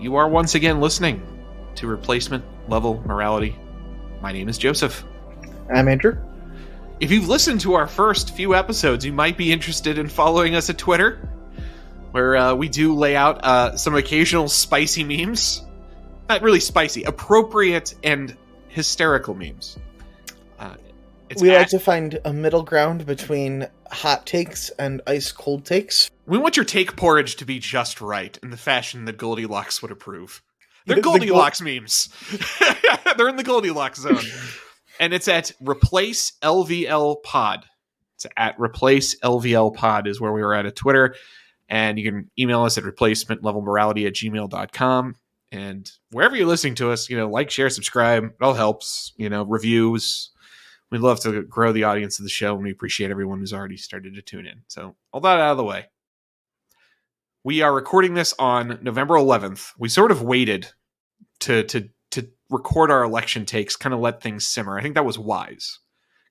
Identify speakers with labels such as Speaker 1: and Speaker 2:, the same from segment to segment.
Speaker 1: You are once again listening to Replacement Level Morality. My name is Joseph.
Speaker 2: I'm Andrew.
Speaker 1: If you've listened to our first few episodes, you might be interested in following us at Twitter, where we do lay out some occasional spicy memes. Not really spicy, appropriate and hysterical memes.
Speaker 2: We like to find a middle ground between hot takes and ice cold takes.
Speaker 1: We want your take porridge to be just right, in the fashion that Goldilocks would approve. They're
Speaker 2: Yes,
Speaker 1: Goldilocks memes. They're in the Goldilocks zone. And it's at Replace LVL Pod. It's at Replace LVL Pod is where we were at Twitter. And you can email us at replacementlevelmorality@gmail.com. And wherever you're listening to us, like, share, subscribe. It all helps. Reviews. We'd love to grow the audience of the show, and we appreciate everyone who's already started to tune in. So all that out of the way. We are recording this on November 11th. We sort of waited to record our election takes, kind of let things simmer. I think that was wise.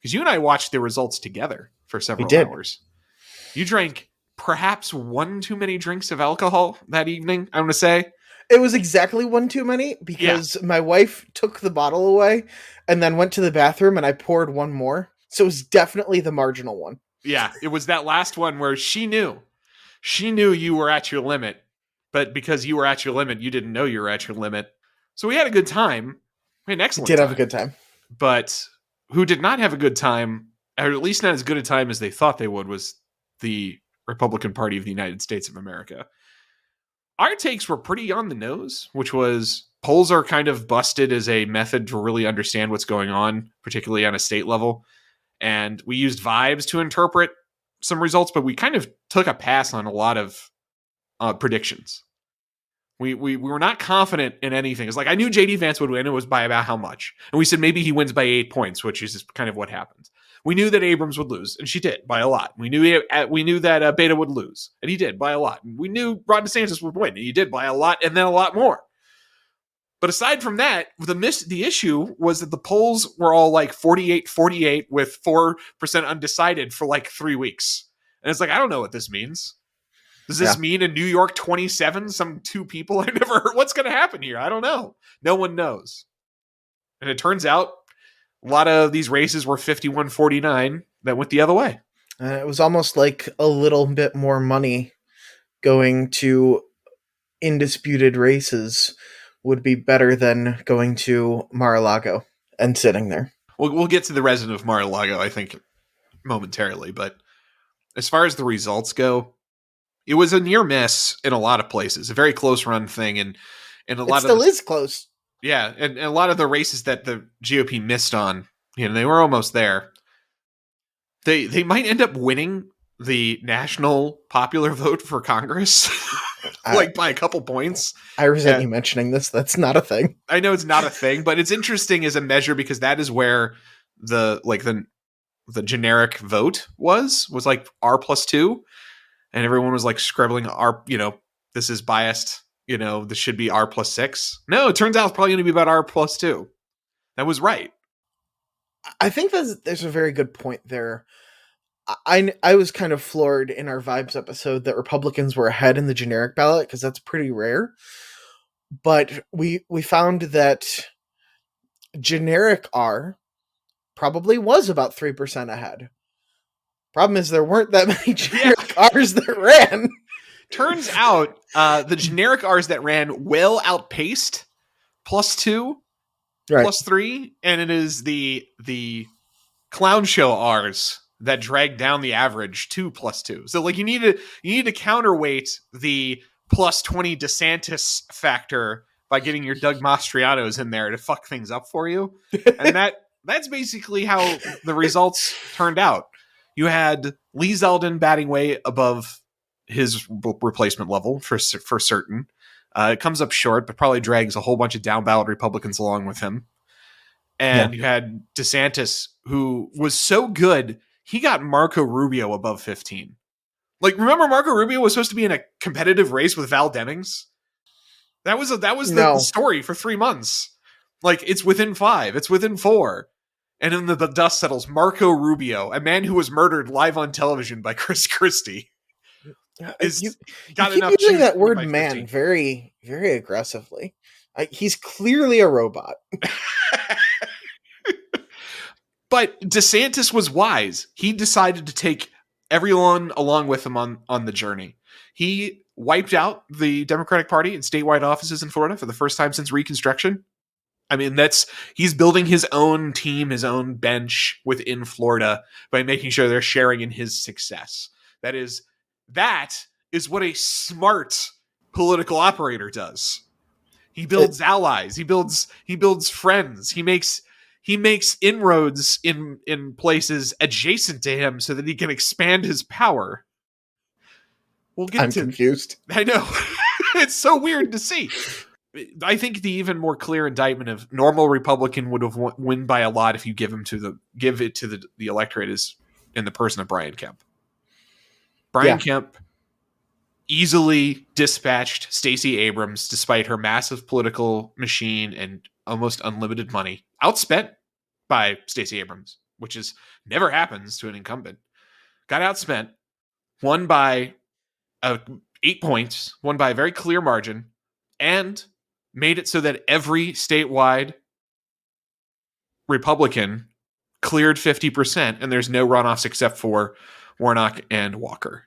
Speaker 1: Because you and I watched the results together for several hours. You drank perhaps one too many drinks of alcohol that evening, I'm going to say.
Speaker 2: It was exactly one too many because my wife took the bottle away and then went to the bathroom and I poured one more. So it was definitely the marginal one.
Speaker 1: Yeah, it was that last one where she knew you were at your limit, but because you were at your limit, you didn't know you were at your limit. So we had a good time. We had an excellent time.
Speaker 2: Did have a good time.
Speaker 1: But who did not have a good time, or at least not as good a time as they thought they would, was the Republican Party of the United States of America. Our takes were pretty on the nose, which was polls are kind of busted as a method to really understand what's going on, particularly on a state level. And we used vibes to interpret some results, but we kind of took a pass on a lot of predictions. We were not confident in anything. It's like, I knew JD Vance would win. It was by about how much? And we said maybe he wins by 8 points, which is kind of what happens. We knew that Abrams would lose, and she did, by a lot. We knew that Beta would lose, and he did, by a lot. And we knew Ron DeSantis would win, and he did, by a lot, and then a lot more. But aside from that, the issue was that the polls were all like 48-48 with 4% undecided for like 3 weeks. And it's like, I don't know what this means. Does this mean in New York 27, some two people I've never heard? What's going to happen here? I don't know. No one knows. And it turns out a lot of these races were 51-49 that went the other way.
Speaker 2: It was almost like a little bit more money going to indisputed races would be better than going to Mar-a-Lago and sitting there.
Speaker 1: We'll get to the resident of Mar-a-Lago, I think, momentarily. But as far as the results go, it was a near miss in a lot of places. A very close run thing. And a lot
Speaker 2: it still is close.
Speaker 1: Yeah, and a lot of the races that the GOP missed on, they were almost there. They might end up winning the national popular vote for Congress, by a couple points.
Speaker 2: I resent you mentioning this. That's not a thing.
Speaker 1: I know it's not a thing, but it's interesting as a measure because that is where the generic vote was like R+2, and everyone was like scribbling R. This is biased. This should be R+6. No, it turns out it's probably going to be about R+2. That was right.
Speaker 2: I think there's a very good point there. I was kind of floored in our Vibes episode that Republicans were ahead in the generic ballot because that's pretty rare. But we found that generic R probably was about 3% ahead. Problem is there weren't that many generic R's that ran.
Speaker 1: Turns out the generic R's that ran well outpaced +2,
Speaker 2: right.
Speaker 1: +3, and it is the clown show R's that drag down the average to +2. So you need to counterweight the +20 DeSantis factor by getting your Doug Mastrianos in there to fuck things up for you. And that's basically how the results turned out. You had Lee Zeldin batting way above his replacement level for certain. It comes up short, but probably drags a whole bunch of down ballot Republicans along with him. And you had DeSantis, who was so good, he got Marco Rubio above 15. Remember Marco Rubio was supposed to be in a competitive race with Val Demings? That was the story for 3 months. It's within 5, it's within 4. And then the dust settles. Marco Rubio, a man who was murdered live on television by Chris Christie.
Speaker 2: You
Speaker 1: is
Speaker 2: you
Speaker 1: got
Speaker 2: keep
Speaker 1: enough
Speaker 2: using
Speaker 1: juice
Speaker 2: that
Speaker 1: to win
Speaker 2: word
Speaker 1: by
Speaker 2: man
Speaker 1: 15.
Speaker 2: very very aggressively. He's clearly a robot.
Speaker 1: But DeSantis was wise. He decided to take everyone along with him on the journey. He wiped out the Democratic Party in statewide offices in Florida for the first time since Reconstruction. I mean, he's building his own team, his own bench within Florida by making sure they're sharing in his success. That is what a smart political operator does. He
Speaker 2: It,
Speaker 1: builds allies. He builds friends. He makes inroads in places adjacent to him so that he can expand his power. We'll get
Speaker 2: I'm
Speaker 1: to.
Speaker 2: confused.
Speaker 1: I know. It's so weird to see. I think the even more clear indictment of normal Republican would have win by a lot if you give it to the electorate is in the person of Brian Kemp. Brian
Speaker 2: Yeah.
Speaker 1: Kemp easily dispatched Stacey Abrams despite her massive political machine and almost unlimited money. Outspent by Stacey Abrams, which is never happens to an incumbent. Got outspent, won by 8 points, won by a very clear margin, and made it so that every statewide Republican cleared 50%, and there's no runoffs except for Warnock and Walker.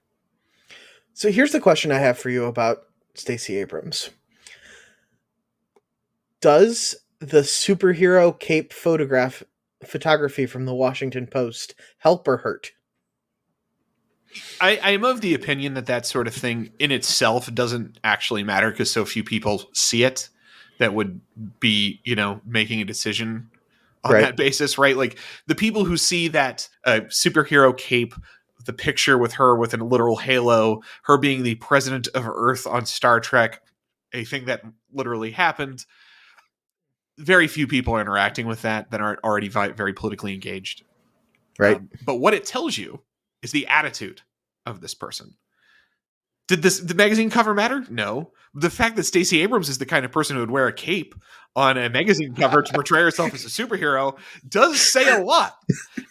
Speaker 2: So here's the question I have for you about Stacey Abrams. Does the superhero cape photography from the Washington Post help or hurt?
Speaker 1: I am of the opinion that sort of thing in itself doesn't actually matter because so few people see it that would be, making a decision on
Speaker 2: Right.
Speaker 1: that basis, right? Like the people who see that superhero cape, the picture with her with a literal halo, her being the president of Earth on Star Trek, a thing that literally happened. Very few people are interacting with that aren't already very politically engaged.
Speaker 2: Right.
Speaker 1: But what it tells you is the attitude of this person. Did the magazine cover matter? No. The fact that Stacey Abrams is the kind of person who would wear a cape on a magazine cover to portray herself as a superhero does say a lot.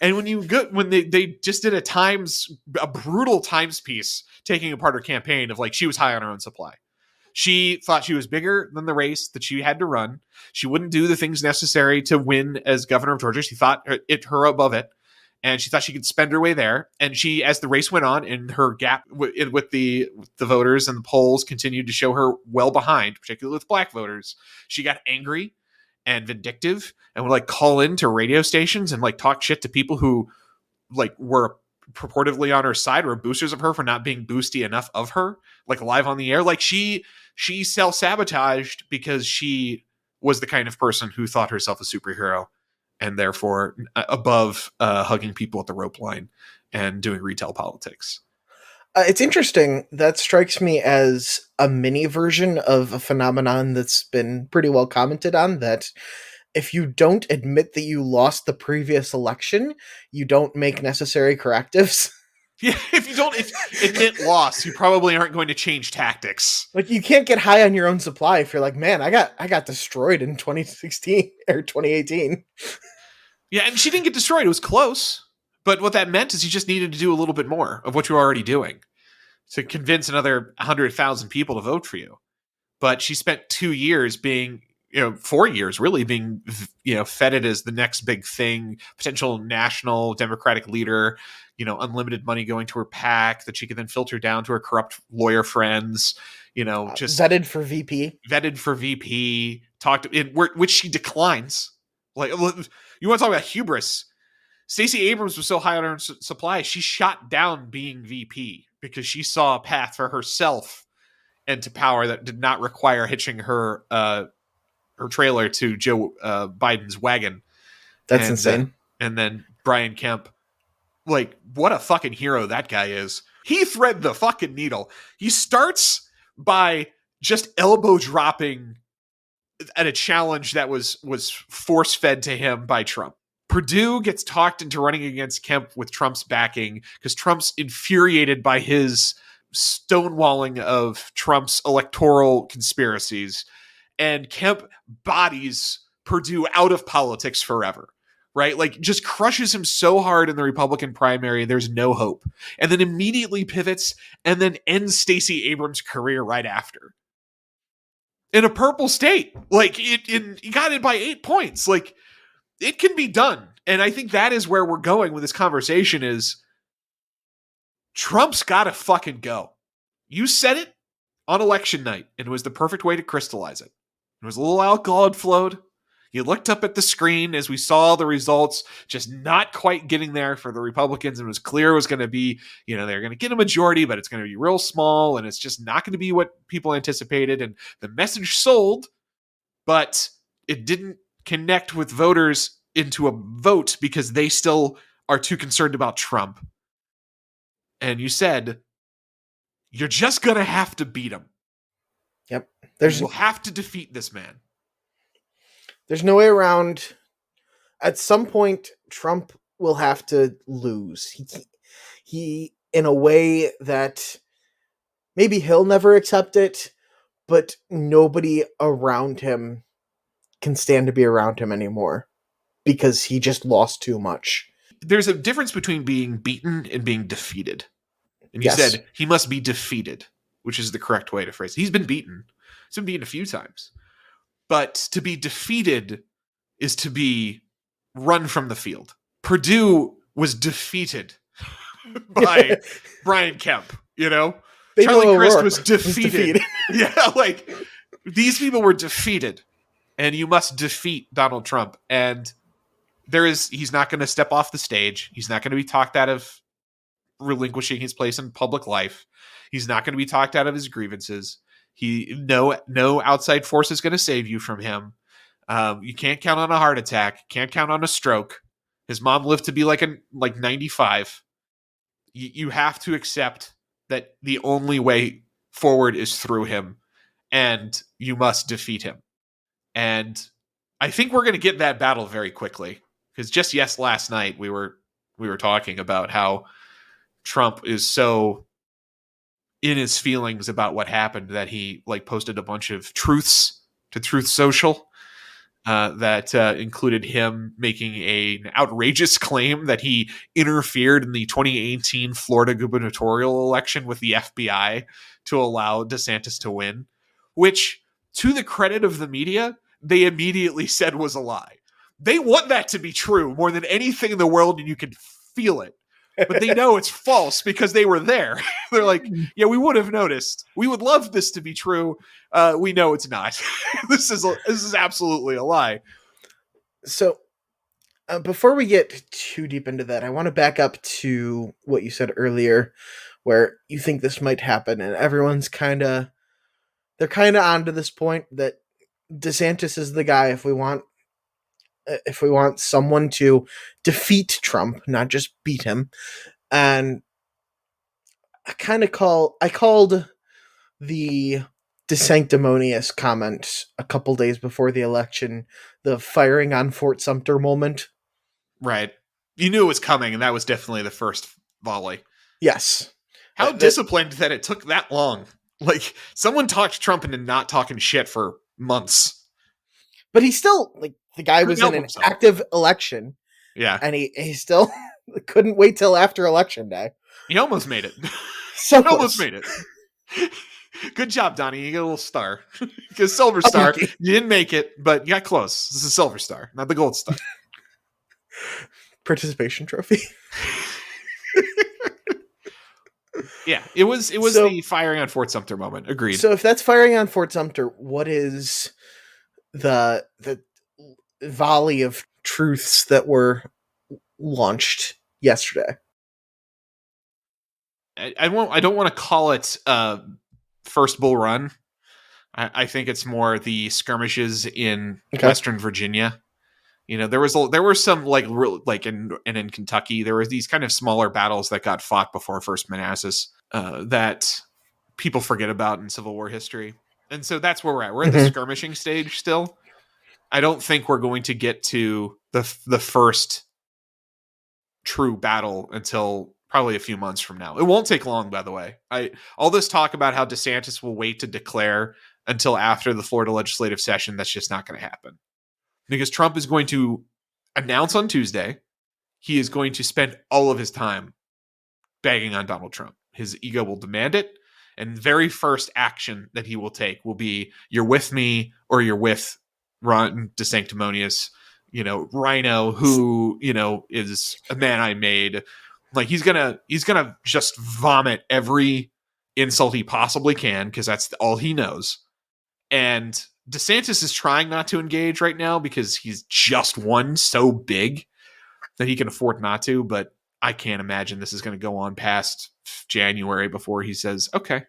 Speaker 1: And when they just did a brutal Times piece taking apart her campaign of like she was high on her own supply. She thought she was bigger than the race that she had to run. She wouldn't do the things necessary to win as governor of Georgia. She thought her above it. And she thought she could spend her way there. And she, as the race went on, and her gap with the voters and the polls continued to show her well behind, particularly with black voters, she got angry and vindictive and would like call into radio stations and like talk shit to people who like were purportedly on her side or boosters of her for not being boosty enough of her, like live on the air. Like she self-sabotaged because she was the kind of person who thought herself a superhero and therefore above hugging people at the rope line and doing retail politics.
Speaker 2: It's interesting. That strikes me as a mini version of a phenomenon that's been pretty well commented on, that if you don't admit that you lost the previous election, you don't make necessary correctives.
Speaker 1: Yeah, if you don't admit loss, you probably aren't going to change tactics.
Speaker 2: Like you can't get high on your own supply if you're like, man, I got destroyed in 2016 or 2018.
Speaker 1: Yeah, and she didn't get destroyed. It was close. But what that meant is you just needed to do a little bit more of what you were already doing to convince another 100,000 people to vote for you. But she spent 2 years being, 4 years really being, feted as the next big thing, potential national Democratic leader, unlimited money going to her PAC that she could then filter down to her corrupt lawyer friends, just
Speaker 2: vetted for VP.
Speaker 1: Which she declines. Like, you want to talk about hubris? Stacey Abrams was so high on her supply, she shot down being VP because she saw a path for herself and to power that did not require hitching her trailer to Joe Biden's wagon.
Speaker 2: That's insane.
Speaker 1: And then Brian Kemp, like, what a fucking hero that guy is. He threaded the fucking needle. He starts by just elbow dropping at a challenge that was force fed to him by Trump. Perdue gets talked into running against Kemp with Trump's backing because Trump's infuriated by his stonewalling of Trump's electoral conspiracies. And Kemp bodies Perdue out of politics forever. right? Like just crushes him so hard in the Republican primary, there's no hope. And then immediately pivots and then ends Stacey Abrams' career right after. In a purple state. Like he got it by 8 points. Like it can be done. And I think that is where we're going with this conversation is Trump's got to fucking go. You said it on election night, and it was the perfect way to crystallize it. There was a little alcohol had flowed. You looked up at the screen as we saw the results, just not quite getting there for the Republicans. And it was clear it was going to be, they're going to get a majority, but it's going to be real small, and it's just not going to be what people anticipated. And the message sold, but it didn't connect with voters into a vote because they still are too concerned about Trump. And you said, you're just going to have to beat him.
Speaker 2: Yep.
Speaker 1: You'll have to defeat this man.
Speaker 2: There's no way around. At some point, Trump will have to lose. He in a way that maybe he'll never accept it, but nobody around him can stand to be around him anymore because he just lost too much.
Speaker 1: There's a difference between being beaten and being defeated. And you said he must be defeated, which is the correct way to phrase it. He's been beaten. He's been beaten a few times. But to be defeated is to be run from the field. Purdue was defeated by Brian Kemp, Charlie Crist was defeated. Yeah, like these people were defeated, and you must defeat Donald Trump. And he's not going to step off the stage. He's not going to be talked out of relinquishing his place in public life. He's not going to be talked out of his grievances. No outside force is going to save you from him. You can't count on a heart attack. Can't count on a stroke. His mom lived to be like 95. You have to accept that the only way forward is through him, and you must defeat him. And I think we're going to get that battle very quickly because last night we were talking about how Trump is so in his feelings about what happened that he posted a bunch of truths to Truth Social that included him making an outrageous claim that he interfered in the 2018 Florida gubernatorial election with the FBI to allow DeSantis to win, which, to the credit of the media, they immediately said was a lie. They want that to be true more than anything in the world, and you can feel it. But they know it's false because they were there. They're like, yeah, we would have noticed. We would love this to be true. We know it's not. This is absolutely a lie.
Speaker 2: So before we get too deep into that, I want to back up to what you said earlier, where you think this might happen, and everyone's they're kind of onto this point that DeSantis is the guy if we want someone to defeat Trump, not just beat him. And I called the DeSanctimonious comment a couple days before the election the firing on Fort Sumter moment.
Speaker 1: Right. You knew it was coming, and that was definitely the first volley.
Speaker 2: Yes.
Speaker 1: How disciplined that it took that long. Like, someone talked Trump into not talking shit for months.
Speaker 2: But he still, the guy was in an active election.
Speaker 1: Yeah.
Speaker 2: And he still couldn't wait till after election day.
Speaker 1: He almost made it.
Speaker 2: Almost
Speaker 1: made it. Good job, Donnie. You get a little star. Because Silver Star. You didn't make it, but you got close. This is a Silver Star, not the Gold Star.
Speaker 2: Participation trophy.
Speaker 1: Yeah, it was the firing on Fort Sumter moment. Agreed.
Speaker 2: So if that's firing on Fort Sumter, what is the volley of truths that were launched yesterday?
Speaker 1: I don't want to call it first Bull Run. I think it's more the skirmishes in Western Virginia. There were some in Kentucky, there were these kind of smaller battles that got fought before First Manassas that people forget about in Civil War history. And so that's where we're at. We're at the skirmishing stage still. I don't think we're going to get to the first true battle until probably a few months from now. It won't take long, by the way. All this talk about how DeSantis will wait to declare until after the Florida legislative session, that's just not going to happen. Because Trump is going to announce on Tuesday he is going to spend all of his time bagging on Donald Trump. His ego will demand it. And the very first action that he will take will be you're with me or you're with Ron DeSanctimonious, Rhino, who, is a man I made. Like he's gonna just vomit every insult he possibly can because that's all he knows. And DeSantis is trying not to engage right now because he's just won so big that he can afford not to, but I can't imagine this is going to go on past January before he says, "Okay,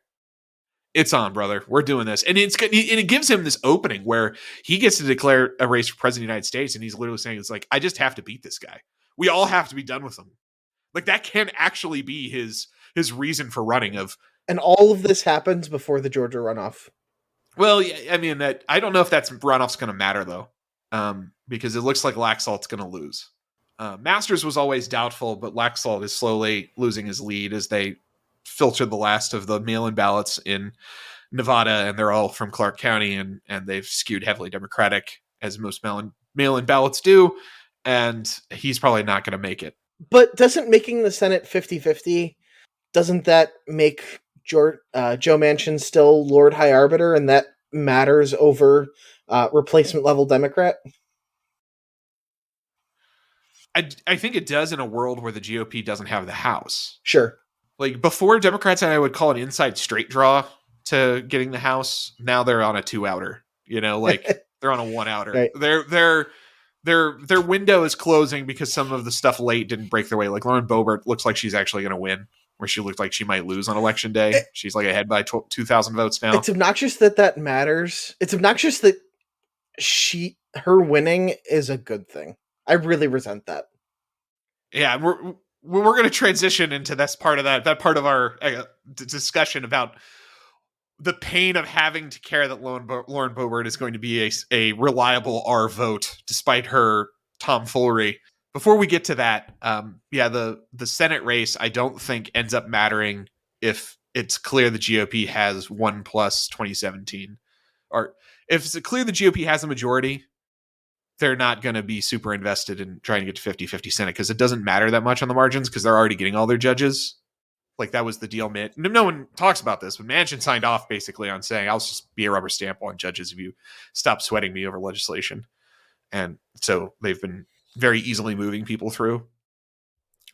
Speaker 1: it's on, brother. We're doing this." And it gives him this opening where he gets to declare a race for president of the United States, and he's literally saying, "It's like I just have to beat this guy. We all have to be done with him." Like that can actually be his reason for running. Of
Speaker 2: And all of this happens before the Georgia runoff.
Speaker 1: well, I mean that I don't know if that's runoff's going to matter though, because it looks like Laxalt's going to lose. Masters was always doubtful, but Laxalt is slowly losing his lead as they filter the last of the mail-in ballots in Nevada, and they're all from Clark County, and they've skewed heavily Democratic, as most mail-in ballots do, and he's probably not going to make it.
Speaker 2: But doesn't making the Senate 50-50, doesn't that make Joe Manchin still Lord High Arbiter, and that matters over replacement level Democrat?
Speaker 1: I think it does in a world where the GOP doesn't have the House.
Speaker 2: Sure.
Speaker 1: Like before, Democrats and I would call an inside straight draw to getting the House. Now they're on a 2-outer. Like they're on a 1-outer.
Speaker 2: Right.
Speaker 1: Their window is closing because some of the stuff late didn't break their way. Like Lauren Boebert looks like she's actually going to win, where she looked like she might lose on election day. She's like ahead by 2,000 votes now.
Speaker 2: It's obnoxious that matters. It's obnoxious that her winning is a good thing. I really resent that.
Speaker 1: Yeah, we're going to transition into that part of our discussion about the pain of having to care that Lauren Boebert is going to be a reliable R vote despite her tomfoolery. Before we get to that, the Senate race I don't think ends up mattering if it's clear the GOP has 1 plus 2017, or if it's clear the GOP has a majority. They're not going to be super invested in trying to get to 50-50 Senate because it doesn't matter that much on the margins because they're already getting all their judges. Like that was the deal. No one talks about this, but Manchin signed off basically on saying, "I'll just be a rubber stamp on judges if you stop sweating me over legislation." And so they've been very easily moving people through.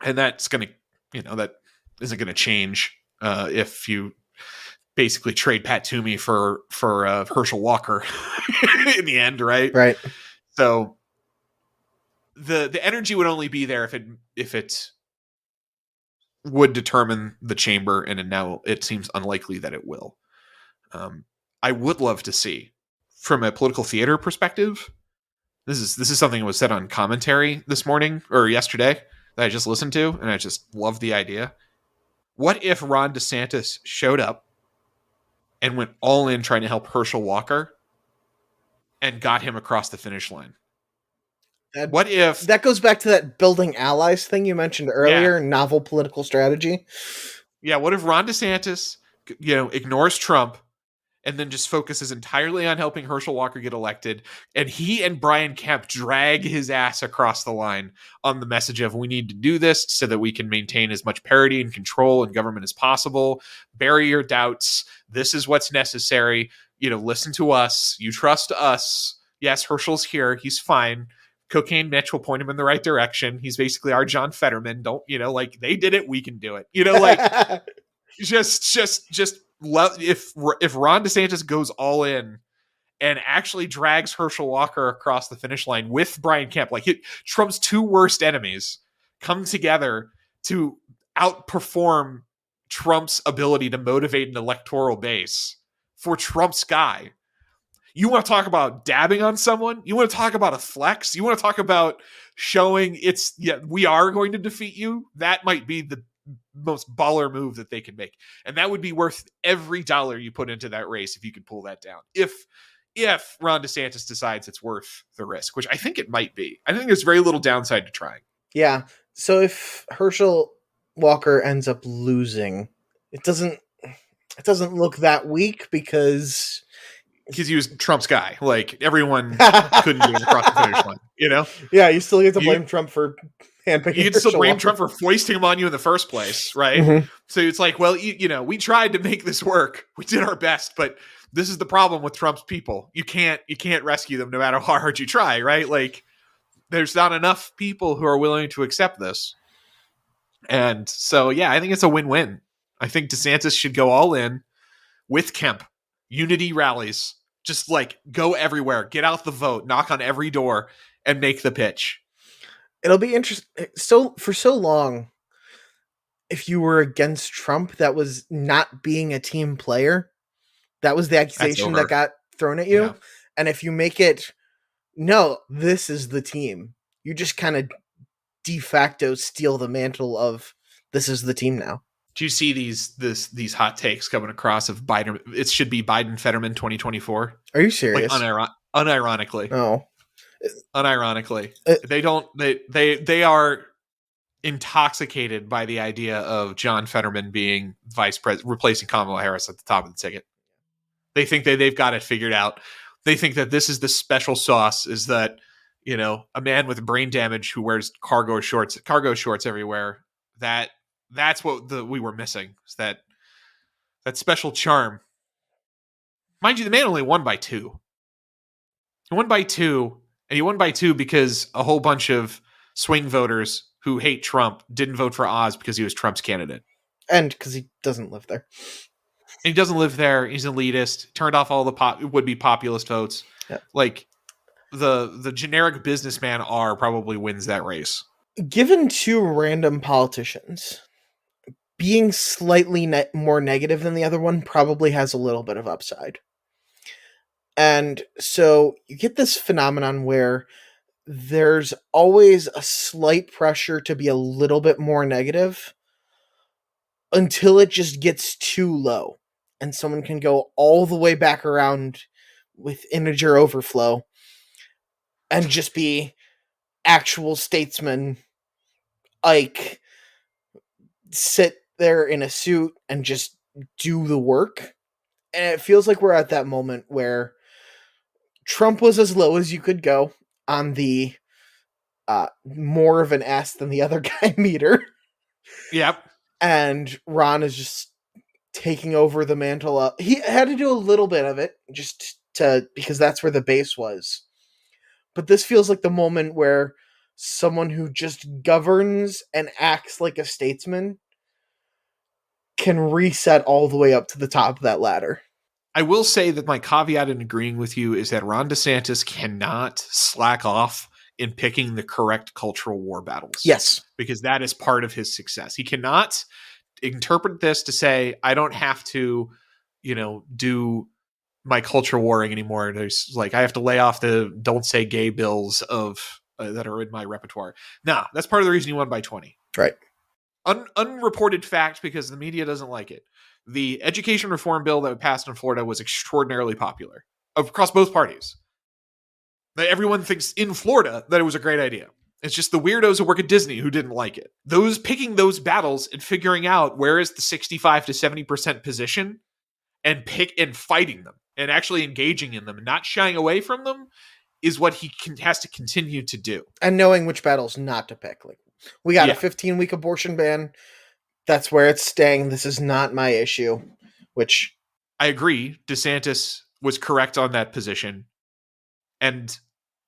Speaker 1: And that's going to, that isn't going to change if you basically trade Pat Toomey for Herschel Walker in the end, right?
Speaker 2: Right.
Speaker 1: So the energy would only be there if it would determine the chamber, and now it seems unlikely that it will. I would love to see, from a political theater perspective, this is something that was said on commentary this morning or yesterday that I just listened to, and I just love the idea. What if Ron DeSantis showed up and went all in trying to help Herschel Walker and got him across the finish line? What if
Speaker 2: that goes back to that building allies thing you mentioned earlier, novel political strategy?
Speaker 1: Yeah, what if Ron DeSantis, ignores Trump and then just focuses entirely on helping Herschel Walker get elected, and he and Brian Kemp drag his ass across the line on the message of we need to do this so that we can maintain as much parity and control in government as possible. Bury your doubts. This is what's necessary. Listen to us. You trust us. Yes, Herschel's here. He's fine. Cocaine Mitch will point him in the right direction. He's basically our John Fetterman. Don't, like they did it, we can do it. Like just love if Ron DeSantis goes all in and actually drags Herschel Walker across the finish line with Brian Kemp, like Trump's two worst enemies come together to outperform Trump's ability to motivate an electoral base for Trump's guy. You want to talk about dabbing on someone? You want to talk about a flex? You want to talk about showing we are going to defeat you? That might be the most baller move that they can make. And that would be worth every dollar you put into that race if you could pull that down. If Ron DeSantis decides it's worth the risk, which I think it might be. I think there's very little downside to trying.
Speaker 2: Yeah. So if Herschel Walker ends up losing, it doesn't look that weak because
Speaker 1: because he was Trump's guy. Like everyone couldn't get him across the finish line. You know,
Speaker 2: Yeah, you still get to
Speaker 1: you
Speaker 2: blame Trump for
Speaker 1: you
Speaker 2: handpicking
Speaker 1: can still
Speaker 2: Herschel
Speaker 1: blame
Speaker 2: Walker.
Speaker 1: Trump for foisting him on you in the first place, right?
Speaker 2: Mhm.
Speaker 1: So it's like, well, we tried to make this work. We did our best, but this is the problem with Trump's people. You can't rescue them no matter how hard you try, right? Like there's not enough people who are willing to accept this. And so, yeah, I think it's a win-win. I think DeSantis should go all in with Kemp, unity rallies, just like go everywhere, get out the vote, knock on every door, and make the pitch.
Speaker 2: It'll be interesting. So for so long, if you were against Trump, that was not being a team player. That was the
Speaker 1: That's
Speaker 2: accusation that
Speaker 1: over.
Speaker 2: got thrown at
Speaker 1: Yeah.
Speaker 2: you. And if you make it, no, this is the team, you just kind of de facto steal the mantle of this is the team now.
Speaker 1: Do you see these hot takes coming across of Biden? It should be Biden Fetterman 2024.
Speaker 2: Are you
Speaker 1: Like
Speaker 2: serious?
Speaker 1: unironically.
Speaker 2: No.
Speaker 1: Unironically.
Speaker 2: It-
Speaker 1: They are intoxicated by the idea of John Fetterman being vice president, replacing Kamala Harris at the top of the ticket. They think they've got it figured out. They think that this is the special sauce, is that, a man with brain damage who wears cargo shorts everywhere. That's what we were missing. Is that special charm. Mind you, the man only won by 2. He won by 2, and he won by 2 because a whole bunch of swing voters who hate Trump didn't vote for Oz because he was Trump's candidate.
Speaker 2: And because he doesn't live there.
Speaker 1: And he doesn't live there. He's an elitist. Turned off all the would-be populist votes.
Speaker 2: Yeah.
Speaker 1: Like, the generic businessman R probably wins that race.
Speaker 2: Given 2 random politicians, being slightly more negative than the other one probably has a little bit of upside. And so you get this phenomenon where there's always a slight pressure to be a little bit more negative until it just gets too low and someone can go all the way back around with integer overflow and just be actual statesmen, like sit there in a suit and just do the work. And it feels like we're at that moment where Trump was as low as you could go on the more of an ass than the other guy meter.
Speaker 1: Yep.
Speaker 2: And Ron is just taking over the mantle. He had to do a little bit of it because that's where the base was. But this feels like the moment where someone who just governs and acts like a statesman can reset all the way up to the top of that ladder.
Speaker 1: I will say that my caveat in agreeing with you is that Ron DeSantis cannot slack off in picking the correct cultural war battles.
Speaker 2: Yes.
Speaker 1: Because that is part of his success. He cannot interpret this to say, I don't have to, do my culture warring anymore. There's like, I have to lay off the don't say gay bills of that are in my repertoire. Nah, that's part of the reason he won by 20.
Speaker 2: Right.
Speaker 1: Unreported fact, because the media doesn't like it. The education reform bill that passed in Florida was extraordinarily popular across both parties. Everyone thinks in Florida that it was a great idea. It's just the weirdos who work at Disney who didn't like it. Picking those battles and figuring out where is the 65 to 70% position and fighting them and actually engaging in them and not shying away from them is what he has to continue to do.
Speaker 2: And knowing which battles not to pick. Like, we got a 15-week abortion ban. That's where it's staying. This is not my issue, which
Speaker 1: I agree. DeSantis was correct on that position. And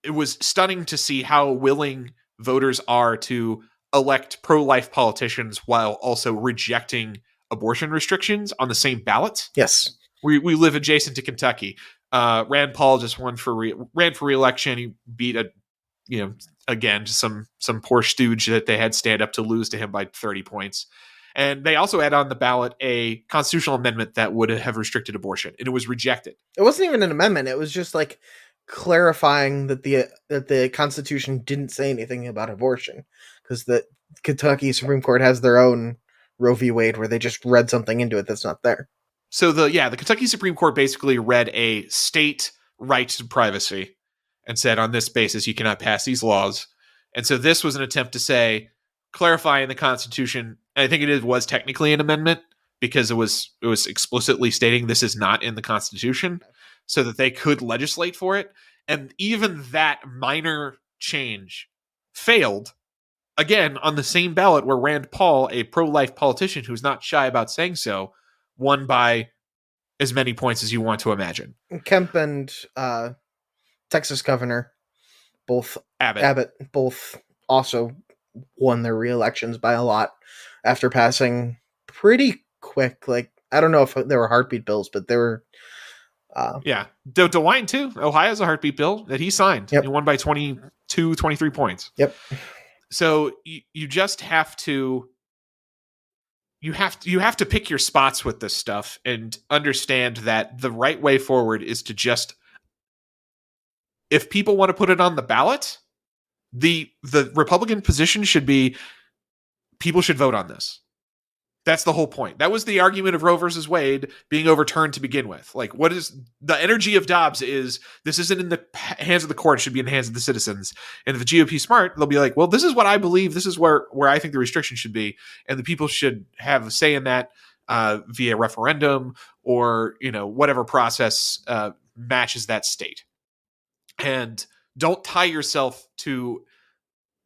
Speaker 1: it was stunning to see how willing voters are to elect pro-life politicians while also rejecting abortion restrictions on the same ballot.
Speaker 2: Yes.
Speaker 1: We live adjacent to Kentucky. Rand Paul just ran for re-election. He beat again, just some poor stooge that they had stand up to lose to him by 30 points. And they also had on the ballot a constitutional amendment that would have restricted abortion, and it was rejected.
Speaker 2: It wasn't even an amendment. It was just like clarifying that the Constitution didn't say anything about abortion, because the Kentucky Supreme Court has their own Roe v. Wade where they just read something into it that's not there.
Speaker 1: So the Kentucky Supreme Court basically read a state right to privacy and said, on this basis, you cannot pass these laws. And so this was an attempt to say, clarifying the Constitution. And I think it was technically an amendment because it was explicitly stating this is not in the Constitution. so that they could legislate for it. And even that minor change failed, again, on the same ballot where Rand Paul, a pro-life politician who's not shy about saying so, won by as many points as you want to imagine.
Speaker 2: Kemp and Texas governor, both Abbott, both also won their re-elections by a lot after passing pretty quick. Like, I don't know if there were heartbeat bills, but there were.
Speaker 1: Yeah. DeWine, too. Ohio's a heartbeat bill that he signed.
Speaker 2: Yep.
Speaker 1: He won by 22, 23 points.
Speaker 2: Yep.
Speaker 1: So you just have to. You have to pick your spots with this stuff and understand that the right way forward is to just, if people want to put it on the ballot, the Republican position should be people should vote on this. That's the whole point. That was the argument of Roe versus Wade being overturned to begin with. Like, what is the energy of Dobbs is this isn't in the hands of the court, it should be in the hands of the citizens. And if the GOP smart, they'll be like, well, this is what I believe. This is where I think the restriction should be. And the people should have a say in that via referendum or, whatever process matches that state. And don't tie yourself to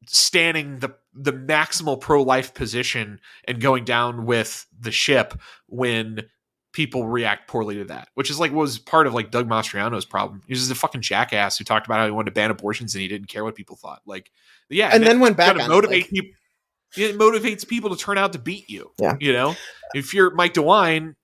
Speaker 1: standing the maximal pro-life position and going down with the ship when people react poorly to that, which is like was part of like Doug Mastriano's problem. He was just a fucking jackass who talked about how he wanted to ban abortions and he didn't care what people thought. Like, yeah,
Speaker 2: and then went back on
Speaker 1: motivate people. It motivates people to turn out to beat you.
Speaker 2: Yeah.
Speaker 1: If you're Mike DeWine,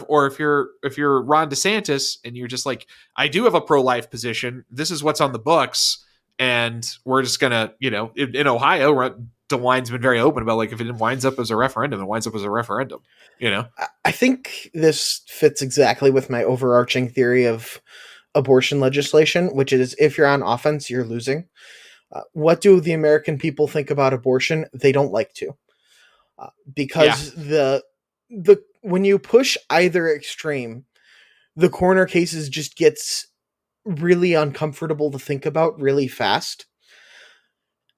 Speaker 1: or if you're Ron DeSantis and you're just like, I do have a pro-life position. This is what's on the books. And we're just gonna, in Ohio, DeWine's been very open about like if it winds up as a referendum, it winds up as a referendum.
Speaker 2: I think this fits exactly with my overarching theory of abortion legislation, which is if you're on offense, you're losing. What do the American people think about abortion? They don't like to, because the when you push either extreme, the corner cases just gets really uncomfortable to think about really fast,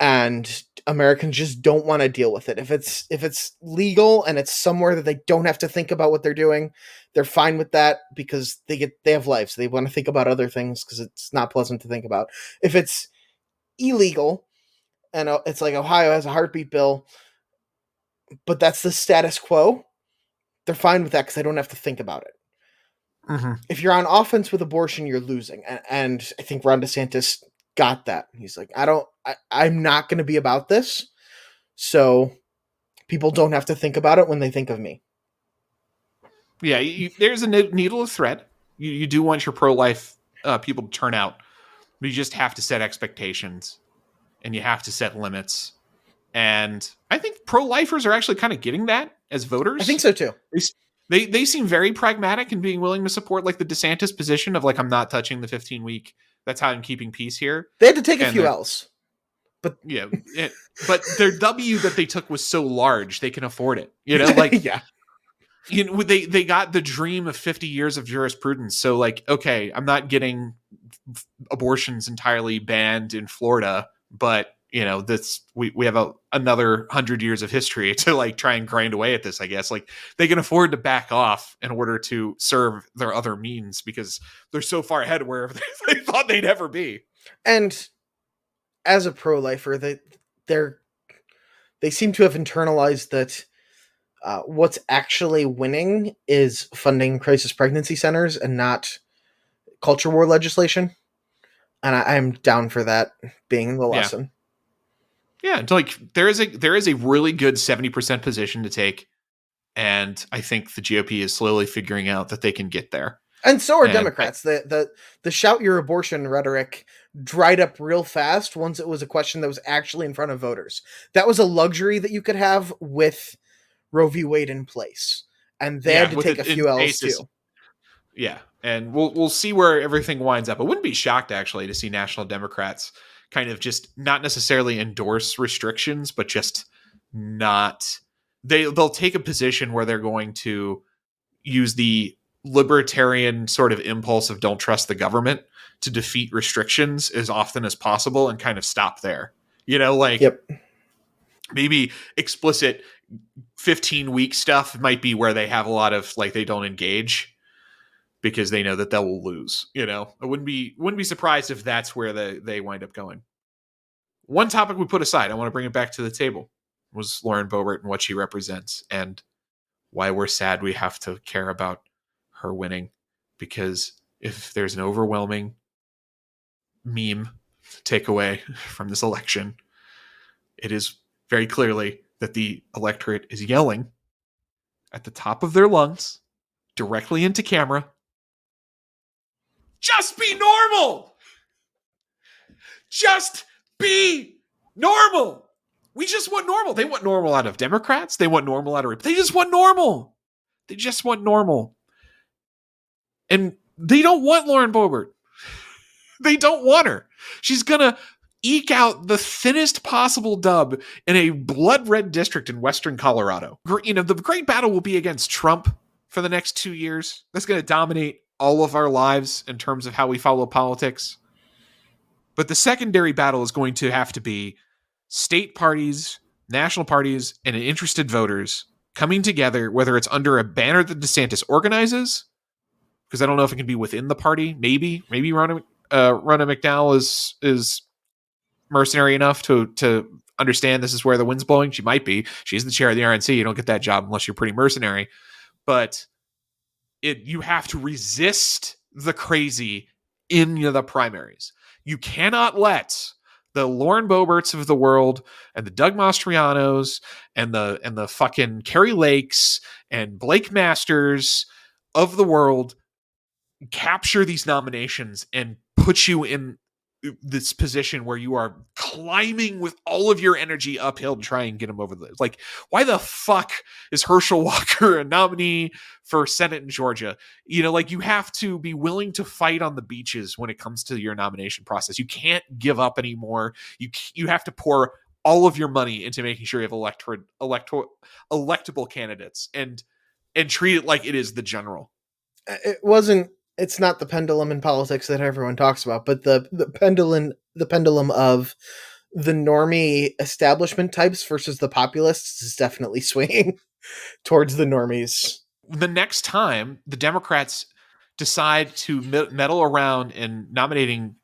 Speaker 2: and Americans just don't want to deal with it. If it's legal and it's somewhere that they don't have to think about what they're doing, they're fine with that because they have lives. They want to think about other things because it's not pleasant to think about. If it's illegal and it's like Ohio has a heartbeat bill, but that's the status quo, they're fine with that because they don't have to think about it.
Speaker 1: Mm-hmm.
Speaker 2: If you're on offense with abortion, you're losing. And I think Ron DeSantis got that. He's like, I'm not going to be about this. So people don't have to think about it when they think of me.
Speaker 1: Yeah. There's a needle of thread. You do want your pro-life people to turn out, but you just have to set expectations and you have to set limits. And I think pro-lifers are actually kind of getting that as voters.
Speaker 2: I think so too.
Speaker 1: They seem very pragmatic and being willing to support like the DeSantis position of like, I'm not touching the 15-week. That's how I'm keeping peace here.
Speaker 2: They had to take a few L's. But
Speaker 1: yeah, but their W that they took was so large they can afford it.
Speaker 2: yeah.
Speaker 1: They got the dream of 50 years of jurisprudence. So like, okay, I'm not getting abortions entirely banned in Florida, but this we have another 100 years of history to like try and grind away at this. I guess like they can afford to back off in order to serve their other means because they're so far ahead of where they thought they'd ever be.
Speaker 2: And as a pro-lifer, they seem to have internalized that what's actually winning is funding crisis pregnancy centers and not culture war legislation. And I'm down for that being the lesson.
Speaker 1: Yeah, like there is a really good 70% position to take, and I think the GOP is slowly figuring out that they can get there.
Speaker 2: And so are Democrats. The shout your abortion rhetoric dried up real fast once it was a question that was actually in front of voters. That was a luxury that you could have with Roe v. Wade in place, and they had to take a few L's too.
Speaker 1: Yeah, and we'll see where everything winds up. I wouldn't be shocked actually to see National Democrats kind of just not necessarily endorse restrictions, but just not. They'll take a position where they're going to use the libertarian sort of impulse of don't trust the government to defeat restrictions as often as possible and kind of stop there. Maybe explicit 15-week stuff might be where they have a lot of like they don't engage because they know that they will lose. I wouldn't be surprised if that's where they wind up going. One topic we put aside, I want to bring it back to the table, was Lauren Boebert and what she represents, and why we're sad we have to care about her winning. Because if there's an overwhelming meme takeaway from this election, it is very clearly that the electorate is yelling at the top of their lungs directly into camera, just be normal! Just be normal! We just want normal. They want normal out of Democrats. They want normal out of... They just want normal. They just want normal. And they don't want Lauren Boebert. They don't want her. She's going to eke out the thinnest possible dub in a blood red district in western Colorado. The great battle will be against Trump for the next 2 years. That's going to dominate all of our lives in terms of how we follow politics. But the secondary battle is going to have to be state parties, national parties, and interested voters coming together, whether it's under a banner that DeSantis organizes, because I don't know if it can be within the party. Maybe Ronna McDowell is mercenary enough to understand this is where the wind's blowing. She might be. She's the chair of the RNC. You don't get that job unless you're pretty mercenary. But you have to resist the crazy in the primaries. You cannot let the Lauren Boeberts of the world and the Doug Mastrianos and the fucking Carrie Lakes and Blake Masters of the world capture these nominations and put you in this position where you are climbing with all of your energy uphill to try and get them over the... Like, why the fuck is Herschel Walker a nominee for Senate in Georgia? You have to be willing to fight on the beaches when it comes to your nomination process. You can't give up anymore. You have to pour all of your money into making sure you have electable candidates and treat it like it is the general.
Speaker 2: It's not the pendulum in politics that everyone talks about, but the pendulum of the normie establishment types versus the populists is definitely swinging towards the normies.
Speaker 1: The next time the Democrats decide to meddle around in nominating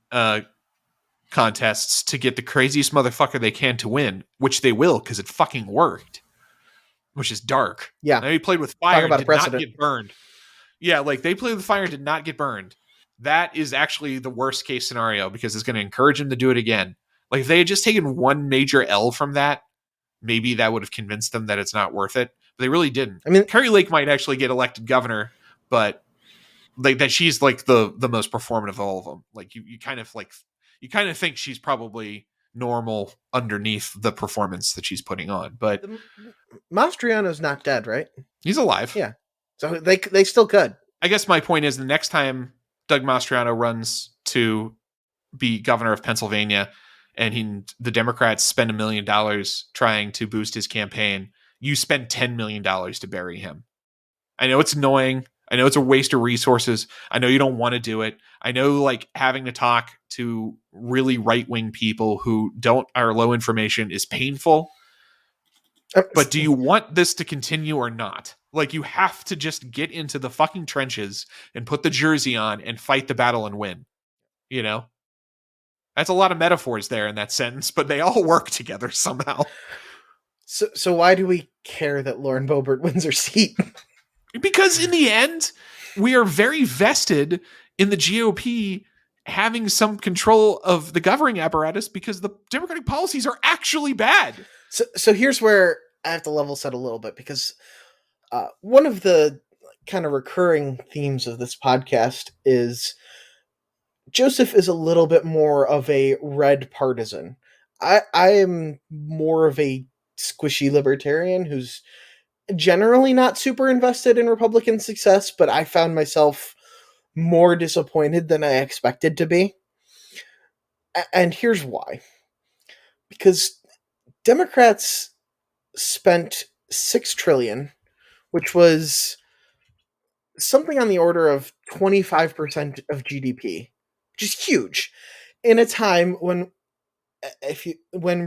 Speaker 1: contests to get the craziest motherfucker they can to win, which they will because it fucking worked, which is dark.
Speaker 2: Yeah.
Speaker 1: Now he played with fire and did not get burned. Yeah, they played with fire and did not get burned. That is actually the worst case scenario because it's going to encourage him to do it again. If they had just taken one major L from that, maybe that would have convinced them that it's not worth it. But they really didn't. I mean, Carrie Lake might actually get elected governor, but that she's the most performative of all of them. You kind of think she's probably normal underneath the performance that she's putting on. But
Speaker 2: Mastriano's not dead, right?
Speaker 1: He's alive.
Speaker 2: Yeah. So they still could.
Speaker 1: I guess my point is the next time Doug Mastriano runs to be governor of Pennsylvania and the Democrats spend $1 million trying to boost his campaign, you spend $10 million to bury him. I know it's annoying. I know it's a waste of resources. I know you don't want to do it. I know having to talk to really right-wing people who are low information is painful. But do you want this to continue or not? You have to just get into the fucking trenches and put the jersey on and fight the battle and win. That's a lot of metaphors there in that sentence, but they all work together somehow.
Speaker 2: So why do we care that Lauren Boebert wins her seat?
Speaker 1: Because in the end, we are very vested in the GOP having some control of the governing apparatus because the Democratic policies are actually bad.
Speaker 2: So here's where I have to level set a little bit because one of the kind of recurring themes of this podcast is Joseph is a little bit more of a red partisan. I am more of a squishy libertarian who's generally not super invested in Republican success, but I found myself more disappointed than I expected to be. And here's why. Because Democrats spent $6 trillion, which was something on the order of 25% of GDP, which is huge, in a time when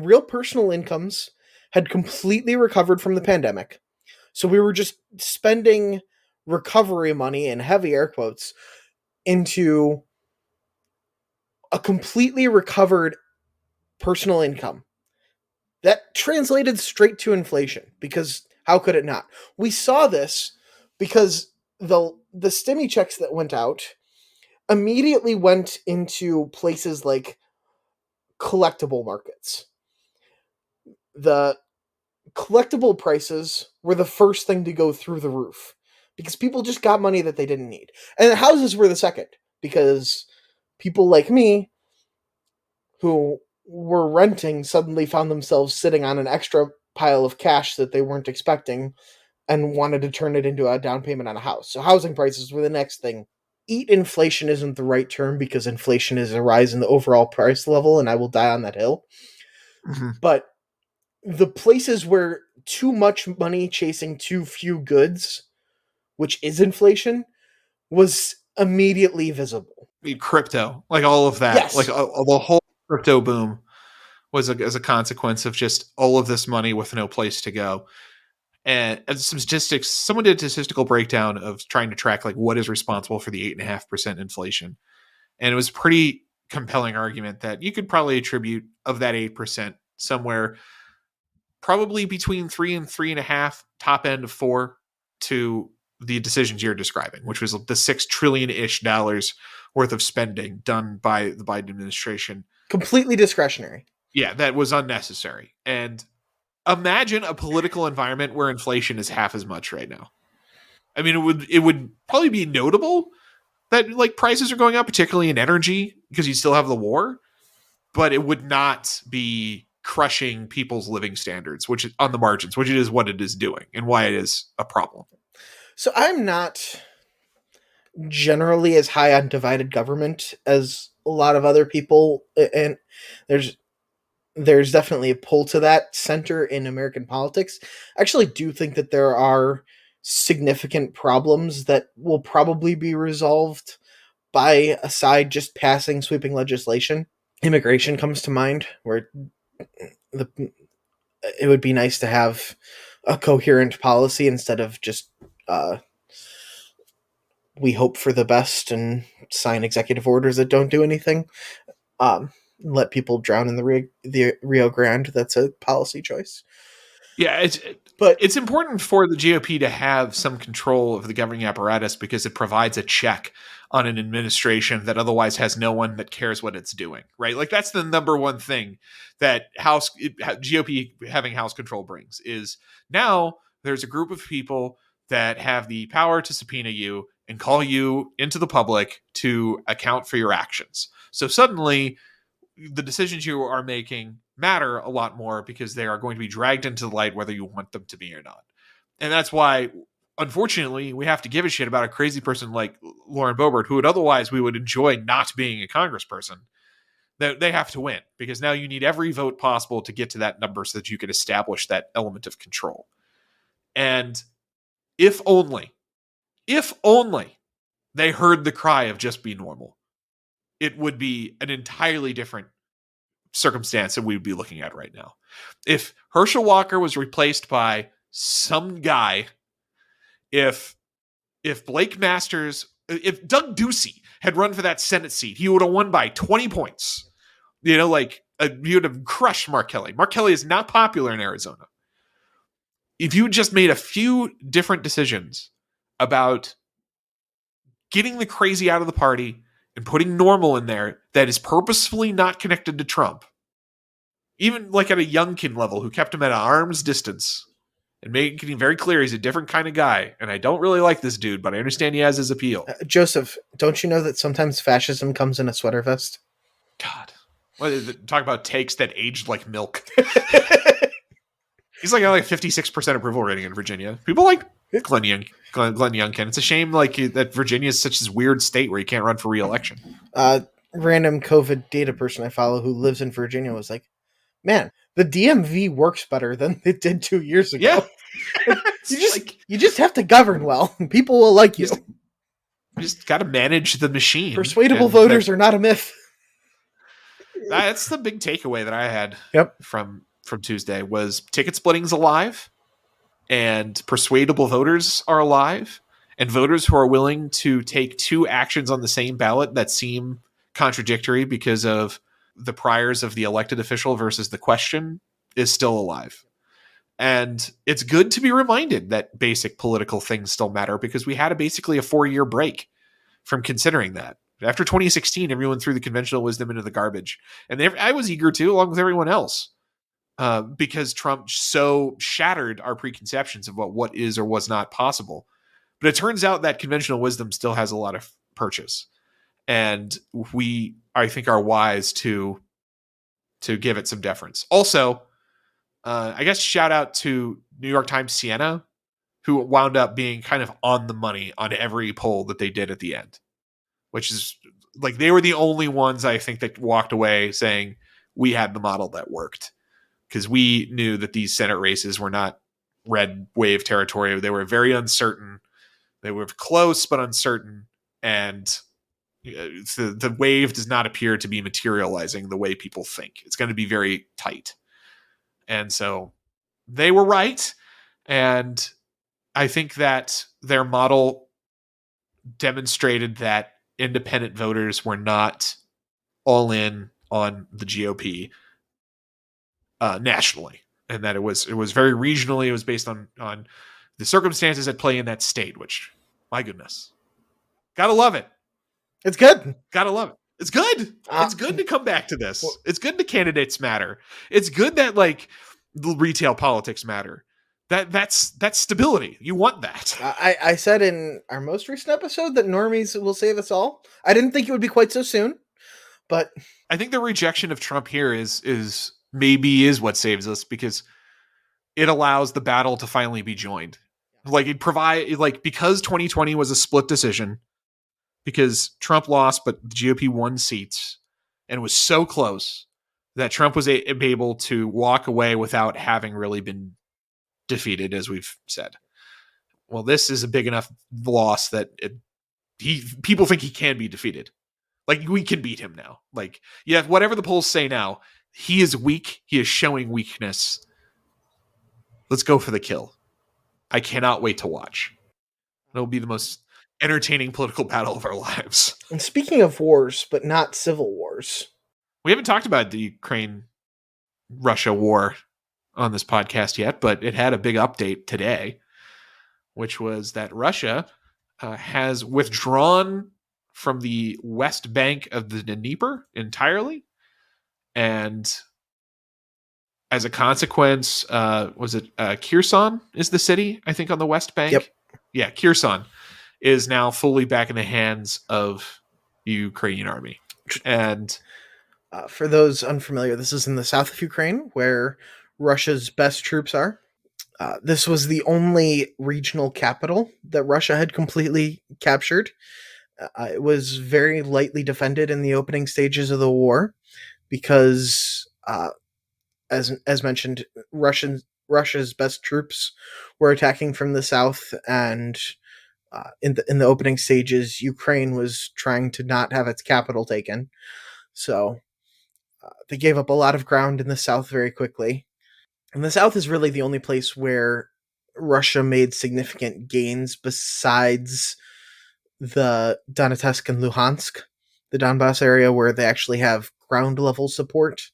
Speaker 2: real personal incomes had completely recovered from the pandemic. So we were just spending recovery money, in heavy air quotes, into a completely recovered personal income. That translated straight to inflation, because how could it not? We saw this because the stimmy checks that went out immediately went into places like collectible markets. The collectible prices were the first thing to go through the roof because people just got money that they didn't need. And the houses were the second, because people like me who were renting suddenly found themselves sitting on an extra pile of cash that they weren't expecting and wanted to turn it into a down payment on a house. So housing prices were the next thing. Eat inflation isn't the right term, because inflation is a rise in the overall price level, and I will die on that hill.
Speaker 1: Mm-hmm.
Speaker 2: But the places where too much money chasing too few goods, which is inflation, was immediately visible.
Speaker 1: Crypto, like all of that, like
Speaker 2: Yes,
Speaker 1: the whole crypto boom was as a consequence of just all of this money with no place to go. And some statistics, someone did a statistical breakdown of trying to track like what is responsible for the 8.5% inflation. And it was a pretty compelling argument that you could probably attribute of that 8% somewhere probably between 3 and 3.5, top end of 4, to the decisions you're describing, which was the $6 trillion-ish worth of spending done by the Biden administration.
Speaker 2: completely discretionary.
Speaker 1: Yeah, that was unnecessary. And imagine a political environment where inflation is half as much right now. I mean, it would probably be notable that like prices are going up, particularly in energy, because you still have the war, but it would not be crushing people's living standards, which is on the margins, which is what it is doing and why it is a problem.
Speaker 2: So I'm not generally as high on divided government as a lot of other people, and there's there's definitely a pull to that center in American politics. I actually do think that there are significant problems that will probably be resolved by a side just passing sweeping legislation. Immigration comes to mind, where the it would be nice to have a coherent policy instead of just uh, we hope for the best and sign executive orders that don't do anything. Let people drown in the Rio Grande. That's a policy choice.
Speaker 1: Yeah,
Speaker 2: But
Speaker 1: it's important for the GOP to have some control of the governing apparatus because it provides a check on an administration that otherwise has no one that cares what it's doing, right? Like that's the number one thing that GOP having House control brings is now there's a group of people that have the power to subpoena you and call you into the public to account for your actions. So suddenly the decisions you are making matter a lot more because they are going to be dragged into the light whether you want them to be or not. And that's why, unfortunately, we have to give a shit about a crazy person like Lauren Boebert, who would otherwise we would enjoy not being a congressperson. That they have to win because now you need every vote possible to get to that number so that you can establish that element of control. And if only they heard the cry of just be normal, it would be an entirely different circumstance that we would be looking at right now. If Herschel Walker was replaced by some guy, if Blake Masters, if Doug Ducey had run for that Senate seat, he would have won by 20 points. You know, like he would have crushed Mark Kelly. Mark Kelly is not popular in Arizona. If you just made a few different decisions about getting the crazy out of the party and putting normal in there that is purposefully not connected to Trump, even like at a Youngkin level, who kept him at an arm's distance and making it very clear he's a different kind of guy. And I don't really like this dude, but I understand he has his appeal.
Speaker 2: Joseph, don't you know that sometimes fascism comes in a sweater vest?
Speaker 1: God, talk about takes that aged like milk. He's like got like 56% approval rating in Virginia. People like Glenn Youngkin. It's a shame like that Virginia is such this weird state where you can't run for re-election.
Speaker 2: Random COVID data person I follow who lives in Virginia was like, man, the DMV works better than it did 2 years ago.
Speaker 1: Yeah.
Speaker 2: you just have to govern well. People will like you.
Speaker 1: Just got to manage the machine.
Speaker 2: Persuadable voters are not a myth.
Speaker 1: That's the big takeaway that I had from Tuesday was ticket splitting's alive and persuadable voters are alive And voters who are willing to take two actions on the same ballot that seem contradictory because of the priors of the elected official versus the question is still alive. And it's good to be reminded that basic political things still matter, because we had basically a 4-year break from considering that. After 2016, everyone threw the conventional wisdom into the garbage. And I was eager to, along with everyone else, because Trump so shattered our preconceptions of what is or was not possible. But it turns out that conventional wisdom still has a lot of purchase. And we, I think, are wise to give it some deference. Also, I guess shout out to New York Times Siena, who wound up being kind of on the money on every poll that they did at the end, which is like they were the only ones, I think, that walked away saying we had the model that worked, because we knew that these Senate races were not red wave territory. They were very uncertain. They were close but uncertain, and the wave does not appear to be materializing the way people think. It's going to be very tight. And so they were right. And I think that their model demonstrated that independent voters were not all in on the GOP nationally, and that it was very regionally. It was based on the circumstances at play in that state, which, my goodness, gotta love it.
Speaker 2: It's good.
Speaker 1: Gotta love it. It's good. It's good to come back to this. It's good that candidates matter. It's good that like the retail politics matter. That's stability. You want that.
Speaker 2: I said in our most recent episode that normies will save us all. I didn't think it would be quite so soon, but
Speaker 1: I think the rejection of Trump here is maybe what saves us, because it allows the battle to finally be joined. Like because 2020 was a split decision, because Trump lost, but the GOP won seats, and was so close that Trump was able to walk away without having really been defeated, as we've said. Well, this is a big enough loss that people think he can be defeated. Like, we can beat him now. Like, yeah, whatever the polls say now, he is weak. He is showing weakness. Let's go for the kill. I cannot wait to watch. It'll be the most entertaining political battle of our lives.
Speaker 2: And speaking of wars, but not civil wars,
Speaker 1: we haven't talked about the Ukraine-Russia war on this podcast yet, but it had a big update today, which was that Russia has withdrawn from the west bank of the Dnieper entirely, and as a consequence, was it Kherson is the city, I think, on the west bank?
Speaker 2: Yep.
Speaker 1: Yeah, Kherson is now fully back in the hands of the Ukrainian army. And
Speaker 2: for those unfamiliar, this is in the south of Ukraine, where Russia's best troops are. This was the only regional capital that Russia had completely captured. It was very lightly defended in the opening stages of the war because, as mentioned, Russia's best troops were attacking from the south, and in the opening stages, Ukraine was trying to not have its capital taken. So they gave up a lot of ground in the south very quickly. And the south is really the only place where Russia made significant gains besides the Donetsk and Luhansk, the Donbass area, where they actually have ground level support.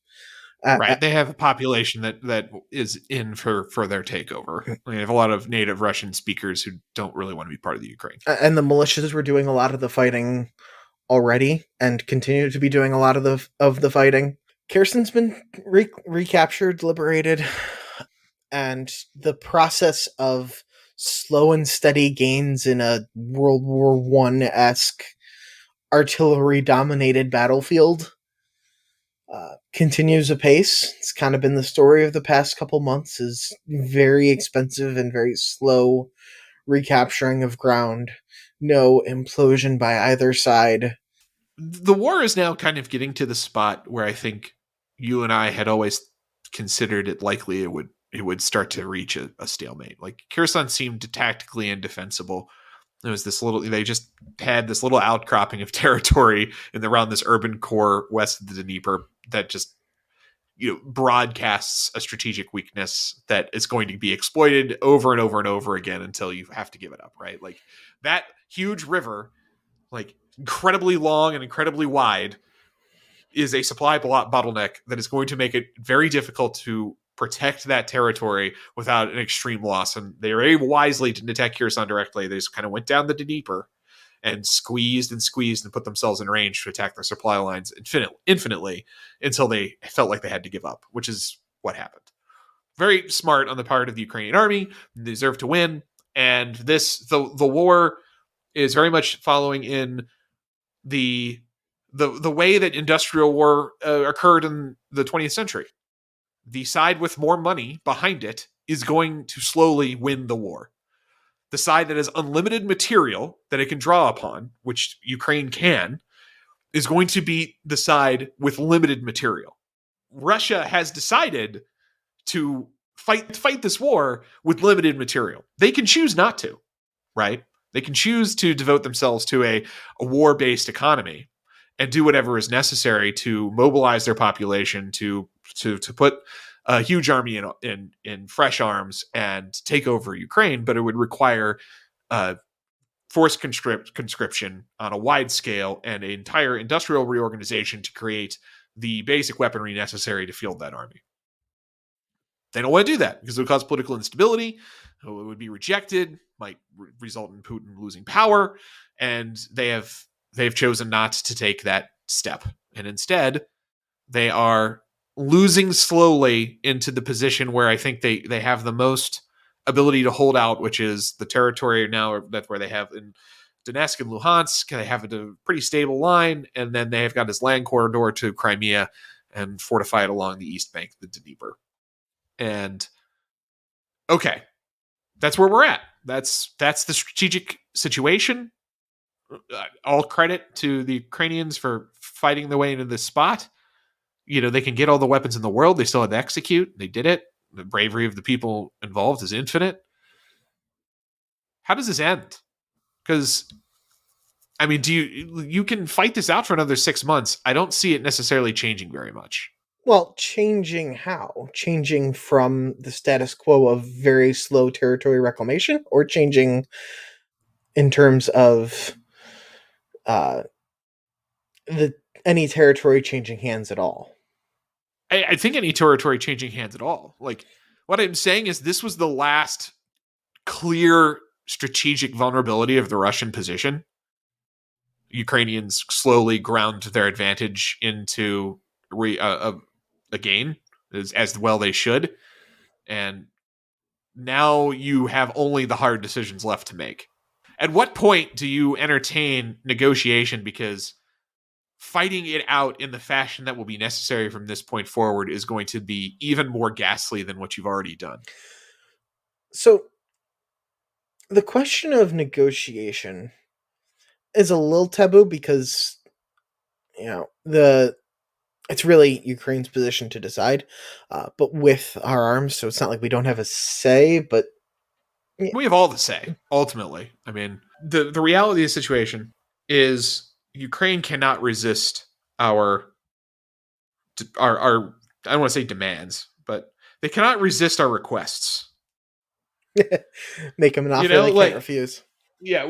Speaker 1: Right, they have a population that is in for their takeover. They have a lot of native Russian speakers who don't really want to be part of the Ukraine.
Speaker 2: And the militias were doing a lot of the fighting already, and continue to be doing a lot of the fighting. Kherson's been recaptured, liberated, and the process of slow and steady gains in a World War I-esque artillery-dominated battlefield continues apace. It's kind of been the story of the past couple months, is very expensive and very slow recapturing of ground. No implosion by either side.
Speaker 1: The war is now kind of getting to the spot where I think you and I had always considered it likely it would start to reach a stalemate. Like, Kherson seemed tactically indefensible. There was they just had this little outcropping of territory around this urban core west of the Dnieper that just, broadcasts a strategic weakness that is going to be exploited over and over and over again until you have to give it up, right? Like, That huge river, like incredibly long and incredibly wide, is a supply bottleneck that is going to make it very difficult to protect that territory without an extreme loss. And they were able wisely to attack Kherson directly. They just kind of went down the Dnieper and squeezed and put themselves in range to attack their supply lines infinitely until they felt like they had to give up, which is what happened. Very smart on the part of the Ukrainian army. They deserve to win. And the war is very much following in the way that industrial war occurred in the 20th century. The side with more money behind it is going to slowly win the war. The side that has unlimited material that it can draw upon, which Ukraine can, is going to beat the side with limited material. Russia has decided to fight this war with limited material. They can choose not to, right? They can choose to devote themselves to a war-based economy and do whatever is necessary to mobilize their population to put a huge army in fresh arms and take over Ukraine, but it would require forced conscription on a wide scale and an entire industrial reorganization to create the basic weaponry necessary to field that army. They don't want to do that because it would cause political instability. It would be rejected, might result in Putin losing power, and they've chosen not to take that step. And instead, they are losing slowly into the position where I think they have the most ability to hold out, which is the territory now that's where they have in Donetsk and Luhansk. They have a pretty stable line, and then they have got this land corridor to Crimea and fortify it along the east bank of the Dnieper. And okay, that's where we're at. That's the strategic situation. All credit to the Ukrainians for fighting their way into this spot. You know, they can get all the weapons in the world. They still had to execute. They did it. The bravery of the people involved is infinite. How does this end? Because, I mean, you can fight this out for another 6 months. I don't see it necessarily changing very much.
Speaker 2: Well, changing how? Changing from the status quo of very slow territory reclamation, or changing in terms of the any territory changing hands at all?
Speaker 1: I think any territory changing hands at all. Like, what I'm saying is this was the last clear strategic vulnerability of the Russian position. Ukrainians slowly ground their advantage into a gain, as well they should. And now you have only the hard decisions left to make. At what point do you entertain negotiation? Because fighting it out in the fashion that will be necessary from this point forward is going to be even more ghastly than what you've already done.
Speaker 2: So, the question of negotiation is a little taboo because, it's really Ukraine's position to decide, but with our arms, so it's not like we don't have a say, but
Speaker 1: we have all the say, ultimately. I mean, the reality of the situation is Ukraine cannot resist our I don't want to say demands, but they cannot resist our requests.
Speaker 2: Make them an offer they can't refuse.
Speaker 1: Yeah,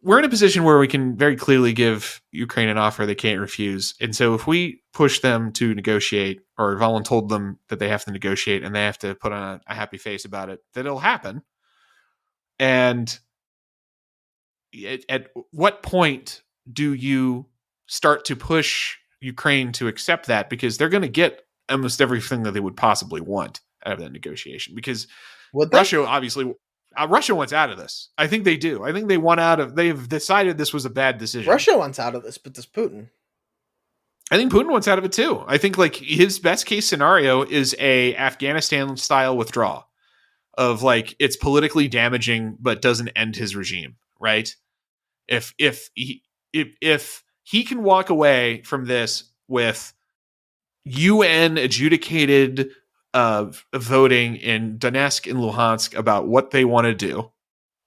Speaker 1: we're in a position where we can very clearly give Ukraine an offer they can't refuse. And so if we push them to negotiate or voluntold them that they have to negotiate and they have to put on a happy face about it, that it'll happen. And at what point do you start to push Ukraine to accept that? Because they're going to get almost everything that they would possibly want out of that negotiation. Because Russia, obviously, Russia wants out of this. I think they do. I think they want out of. They've decided this was a bad decision.
Speaker 2: Russia wants out of this, but does Putin?
Speaker 1: I think Putin wants out of it too. I think like his best case scenario is a Afghanistan style withdrawal of like it's politically damaging but doesn't end his regime, right? If he can walk away from this with UN adjudicated voting in Donetsk and Luhansk about what they want to do,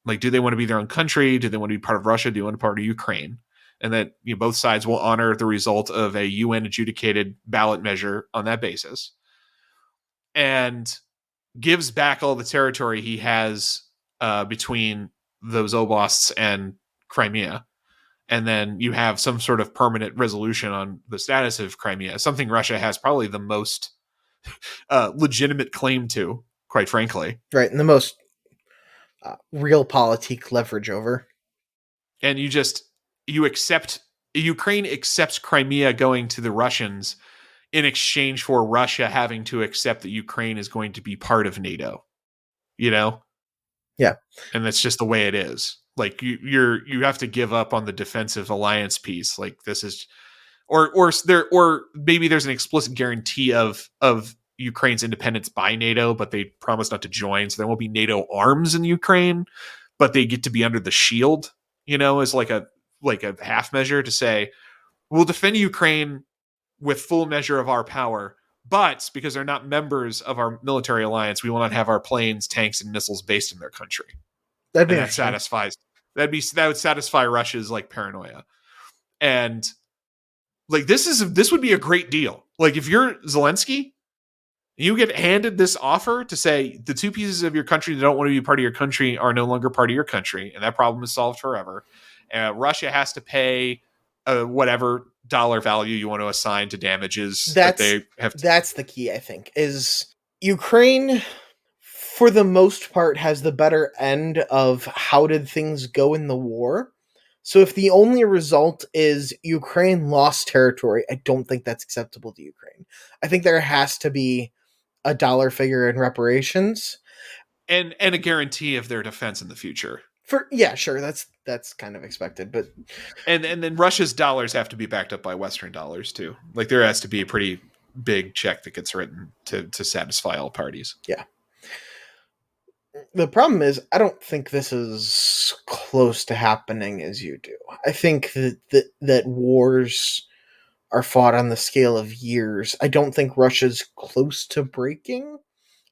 Speaker 1: like do they want to be their own country? Do they want to be part of Russia? Do they want to be part of Ukraine? And that both sides will honor the result of a UN adjudicated ballot measure on that basis, and gives back all the territory he has between those oblasts and Crimea. And then you have some sort of permanent resolution on the status of Crimea, something Russia has probably the most legitimate claim to, quite frankly.
Speaker 2: Right, and the most realpolitik leverage over.
Speaker 1: And you accept, Ukraine accepts Crimea going to the Russians in exchange for Russia having to accept that Ukraine is going to be part of NATO, you know?
Speaker 2: Yeah.
Speaker 1: And that's just the way it is. Like you have to give up on the defensive alliance piece. Like this is, or maybe there's an explicit guarantee of Ukraine's independence by NATO, but they promise not to join. So there won't be NATO arms in Ukraine, but they get to be under the shield, as like a half measure to say, we'll defend Ukraine with full measure of our power, but because they're not members of our military alliance, we will not have our planes, tanks, and missiles based in their country.
Speaker 2: That'd be
Speaker 1: And
Speaker 2: interesting.
Speaker 1: that would satisfy Russia's like paranoia. And like this would be a great deal. Like if you're Zelensky, you get handed this offer to say the two pieces of your country that don't want to be part of your country are no longer part of your country, and that problem is solved forever. Russia has to pay whatever dollar value you want to assign to damages that they have.
Speaker 2: That's the key, I think, is Ukraine, for the most part, has the better end of how did things go in the war. So if the only result is Ukraine lost territory, I don't think that's acceptable to Ukraine. I think there has to be a dollar figure in reparations
Speaker 1: and a guarantee of their defense in the future.
Speaker 2: Sure, that's kind of expected, but
Speaker 1: and then Russia's dollars have to be backed up by Western dollars too. Like there has to be a pretty big check that gets written to satisfy all parties.
Speaker 2: Yeah. The problem is, I don't think this is close to happening as you do. I think that wars are fought on the scale of years. I don't think Russia's close to breaking.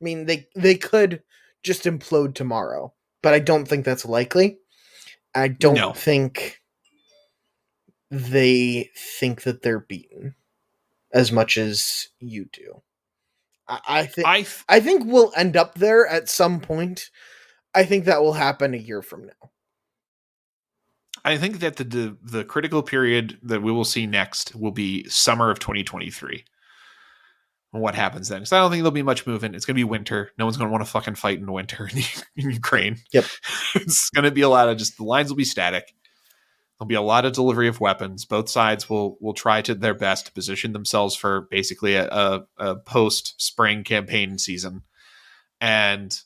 Speaker 2: I mean, they could just implode tomorrow, but I don't think that's likely. I don't think they think that they're beaten as much as you do. I think we'll end up there at some point. I think that will happen a year from now.
Speaker 1: I think that the critical period that we will see next will be summer of 2023. What happens then? Because I don't think there'll be much movement. It's going to be winter. No one's going to want to fucking fight in winter in Ukraine.
Speaker 2: Yep.
Speaker 1: It's going to be a lot of just the lines will be static. There'll be a lot of delivery of weapons. Both sides will try to their best to position themselves for basically a post-spring campaign season. And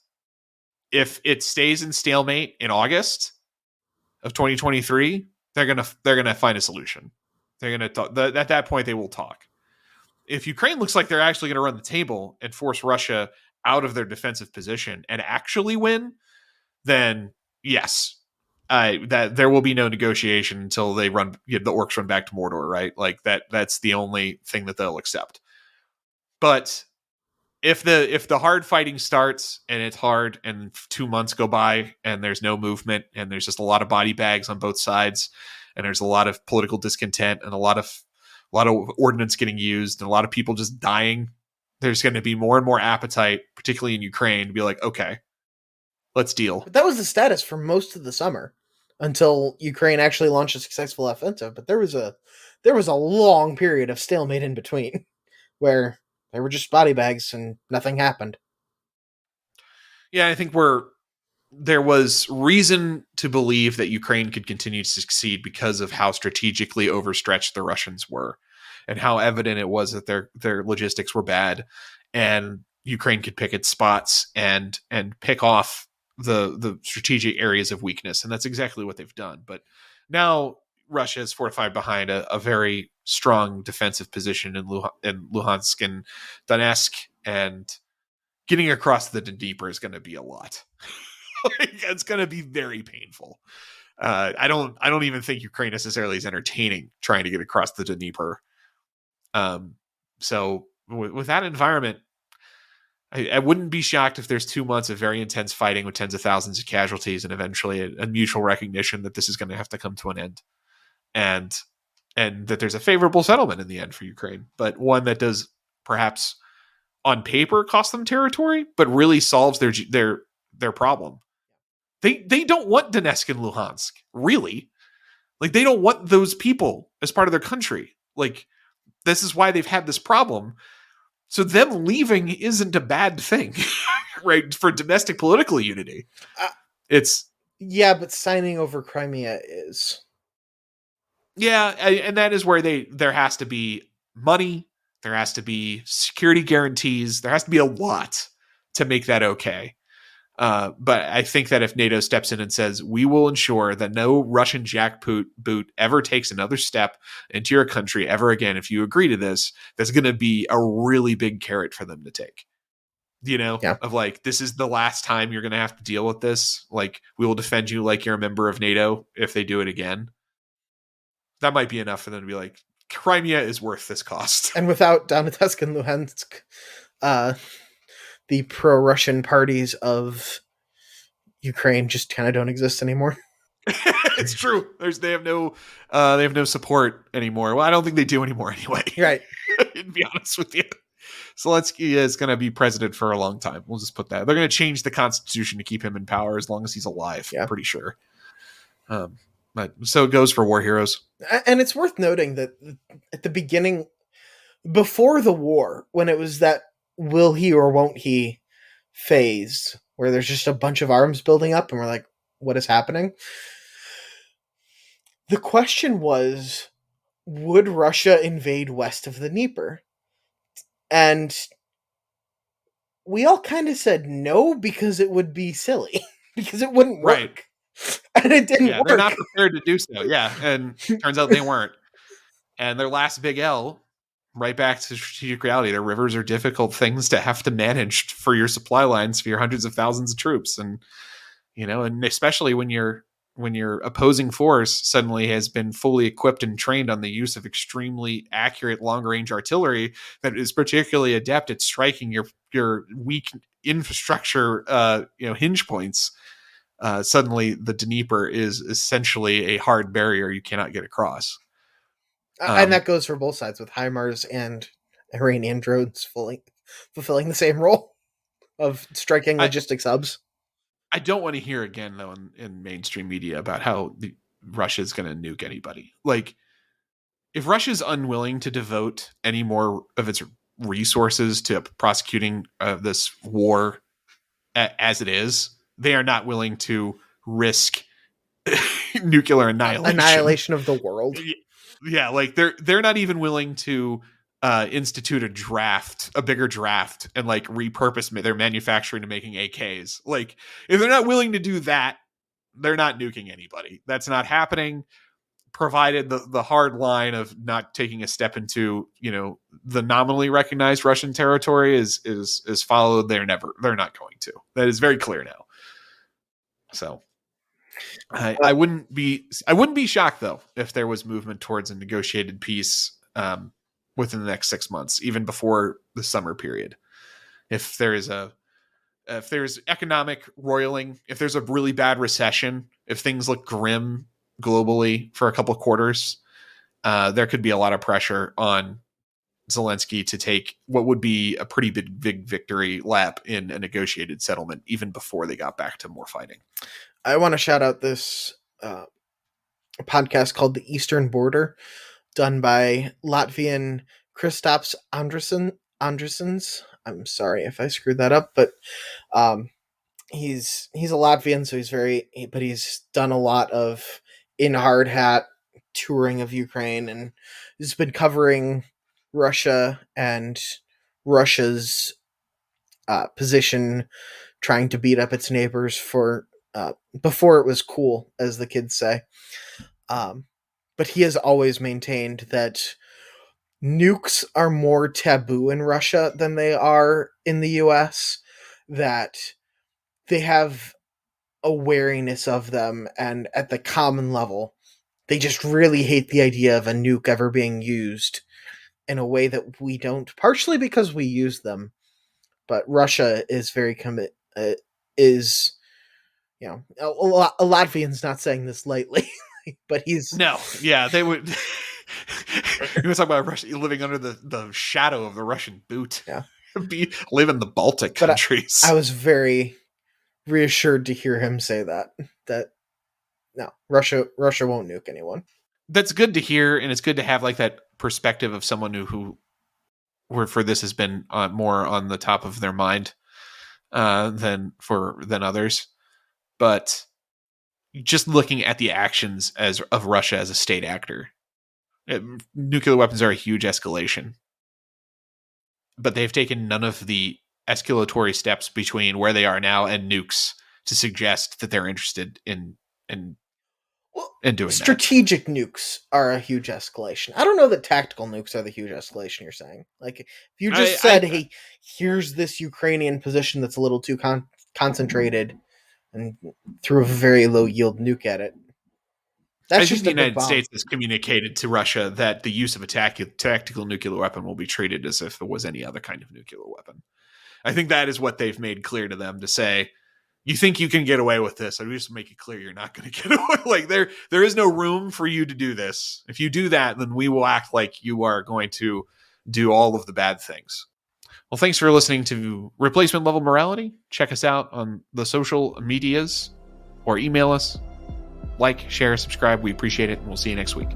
Speaker 1: if it stays in stalemate in August of 2023, they're gonna find a solution. They're gonna at that point they will talk. If Ukraine looks like they're actually going to run the table and force Russia out of their defensive position and actually win, then yes, that there will be no negotiation until they run the orcs run back to Mordor, right? Like that's the only thing that they'll accept. But if the hard fighting starts and it's hard and 2 months go by and there's no movement and there's just a lot of body bags on both sides and there's a lot of political discontent and a lot of ordnance getting used and a lot of people just dying, there's going to be more and more appetite, particularly in Ukraine, to be like, okay, let's deal.
Speaker 2: But that was the status for most of the summer until Ukraine actually launched a successful offensive. But there was a long period of stalemate in between where they were just body bags and nothing happened.
Speaker 1: Yeah, I think there was reason to believe that Ukraine could continue to succeed because of how strategically overstretched the Russians were and how evident it was that their logistics were bad and Ukraine could pick its spots and pick off the strategic areas of weakness. And that's exactly what they've done. But now Russia is fortified behind a very strong defensive position in Luhansk and Donetsk, and getting across the Dnieper is going to be a lot. It's going to be very painful. I don't even think Ukraine necessarily is entertaining trying to get across the Dnieper. So with that environment, I wouldn't be shocked if there's 2 months of very intense fighting with tens of thousands of casualties and eventually a mutual recognition that this is going to have to come to an end, and that there's a favorable settlement in the end for Ukraine, but one that does perhaps on paper cost them territory, but really solves their problem. They don't want Donetsk and Luhansk, really. Like, they don't want those people as part of their country. Like, this is why they've had this problem. So them leaving isn't a bad thing, right? For domestic political unity.
Speaker 2: Uh,
Speaker 1: It's
Speaker 2: yeah, but signing over Crimea is.
Speaker 1: Yeah, and that is where there has to be money, there has to be security guarantees, there has to be a lot to make that okay. But I think that if NATO steps in and says, we will ensure that no Russian jackboot ever takes another step into your country ever again, if you agree to this, that's going to be a really big carrot for them to take.
Speaker 2: Yeah.
Speaker 1: Of like, this is the last time you're going to have to deal with this. Like, we will defend you like you're a member of NATO if they do it again. That might be enough for them to be like, Crimea is worth this cost.
Speaker 2: And without Donetsk and Luhansk, the pro-Russian parties of Ukraine just kind of don't exist anymore.
Speaker 1: It's true. They have no support anymore. Well, I don't think they do anymore anyway.
Speaker 2: Right.
Speaker 1: To be honest with you. Zelensky is going to be president for a long time. We'll just put that. They're going to change the constitution to keep him in power as long as he's alive. Yeah. I'm pretty sure. But so it goes for war heroes.
Speaker 2: And it's worth noting that at the beginning, before the war, when it was that will he or won't he phase, where there's just a bunch of arms building up and we're like, what is happening? The question was, would Russia invade west of the Dnieper? And we all kind of said no, because it would be silly, because it wouldn't work. Right. And it didn't work.
Speaker 1: They're not prepared to do so. Yeah. And turns out they weren't. And their last big L, right back to strategic reality. Their rivers are difficult things to have to manage for your supply lines for your hundreds of thousands of troops. And, and especially when your opposing force suddenly has been fully equipped and trained on the use of extremely accurate long-range artillery that is particularly adept at striking your weak infrastructure, hinge points. Suddenly the Dnieper is essentially a hard barrier you cannot get across.
Speaker 2: And that goes for both sides, with HIMARS and Iranian drones fulfilling the same role of striking logistics hubs.
Speaker 1: I don't want to hear again, though, in mainstream media about how Russia is going to nuke anybody. Like, if Russia's unwilling to devote any more of its resources to prosecuting this war as it is, they are not willing to risk nuclear annihilation
Speaker 2: of the world.
Speaker 1: Yeah, like they're not even willing to institute a bigger draft, and like repurpose their manufacturing to making AKs. Like, if they're not willing to do that, they're not nuking anybody. That's not happening, provided the hard line of not taking a step into, the nominally recognized Russian territory is followed. They're not going to. That is very clear now. So I wouldn't be shocked, though, if there was movement towards a negotiated peace within the next 6 months, even before the summer period. If there's economic roiling, if there's a really bad recession, if things look grim globally for a couple of quarters, there could be a lot of pressure on Zelensky to take what would be a pretty big victory lap in a negotiated settlement, even before they got back to more fighting.
Speaker 2: I want to shout out this podcast called The Eastern Border, done by Latvian Kristaps Andresens. I'm sorry if I screwed that up, but he's a Latvian, so he's done a lot of in hard hat touring of Ukraine, and he's been covering Russia and Russia's position, trying to beat up its neighbors for before it was cool, as the kids say. But he has always maintained that nukes are more taboo in Russia than they are in the US, that they have a wariness of them, and at the common level, they just really hate the idea of a nuke ever being used in a way that we don't, partially because we use them. But Russia is very a Latvian's not saying this lightly, but he's...
Speaker 1: No, yeah, they would... You were talking about Russia living under the shadow of the Russian boot.
Speaker 2: Yeah.
Speaker 1: Live in the Baltic countries.
Speaker 2: I was very reassured to hear him say that no, Russia won't nuke anyone.
Speaker 1: That's good to hear, and it's good to have like that perspective of someone who where for this has been more on the top of their mind than others. But just looking at the actions as of Russia as a state actor, nuclear weapons are a huge escalation, but they've taken none of the escalatory steps between where they are now and nukes to suggest that they're interested in
Speaker 2: Well,
Speaker 1: doing
Speaker 2: strategic nukes are a huge escalation. I don't know that tactical nukes are the huge escalation you're saying. Like, if you just said, "Hey, here's this Ukrainian position that's a little too concentrated," and threw a very low yield nuke at it, that's
Speaker 1: I think
Speaker 2: just
Speaker 1: the
Speaker 2: a big
Speaker 1: United
Speaker 2: bomb.
Speaker 1: States has communicated to Russia that the use of a tactical nuclear weapon will be treated as if it was any other kind of nuclear weapon. I think that is what they've made clear to them, to say, you think you can get away with this. I just make it clear you're not going to get away. Like, there is no room for you to do this. If you do that, then we will act like you are going to do all of the bad things. Well, thanks for listening to Replacement Level Morality. Check us out on the social medias or email us. Like, share, subscribe. We appreciate it, and we'll see you next week.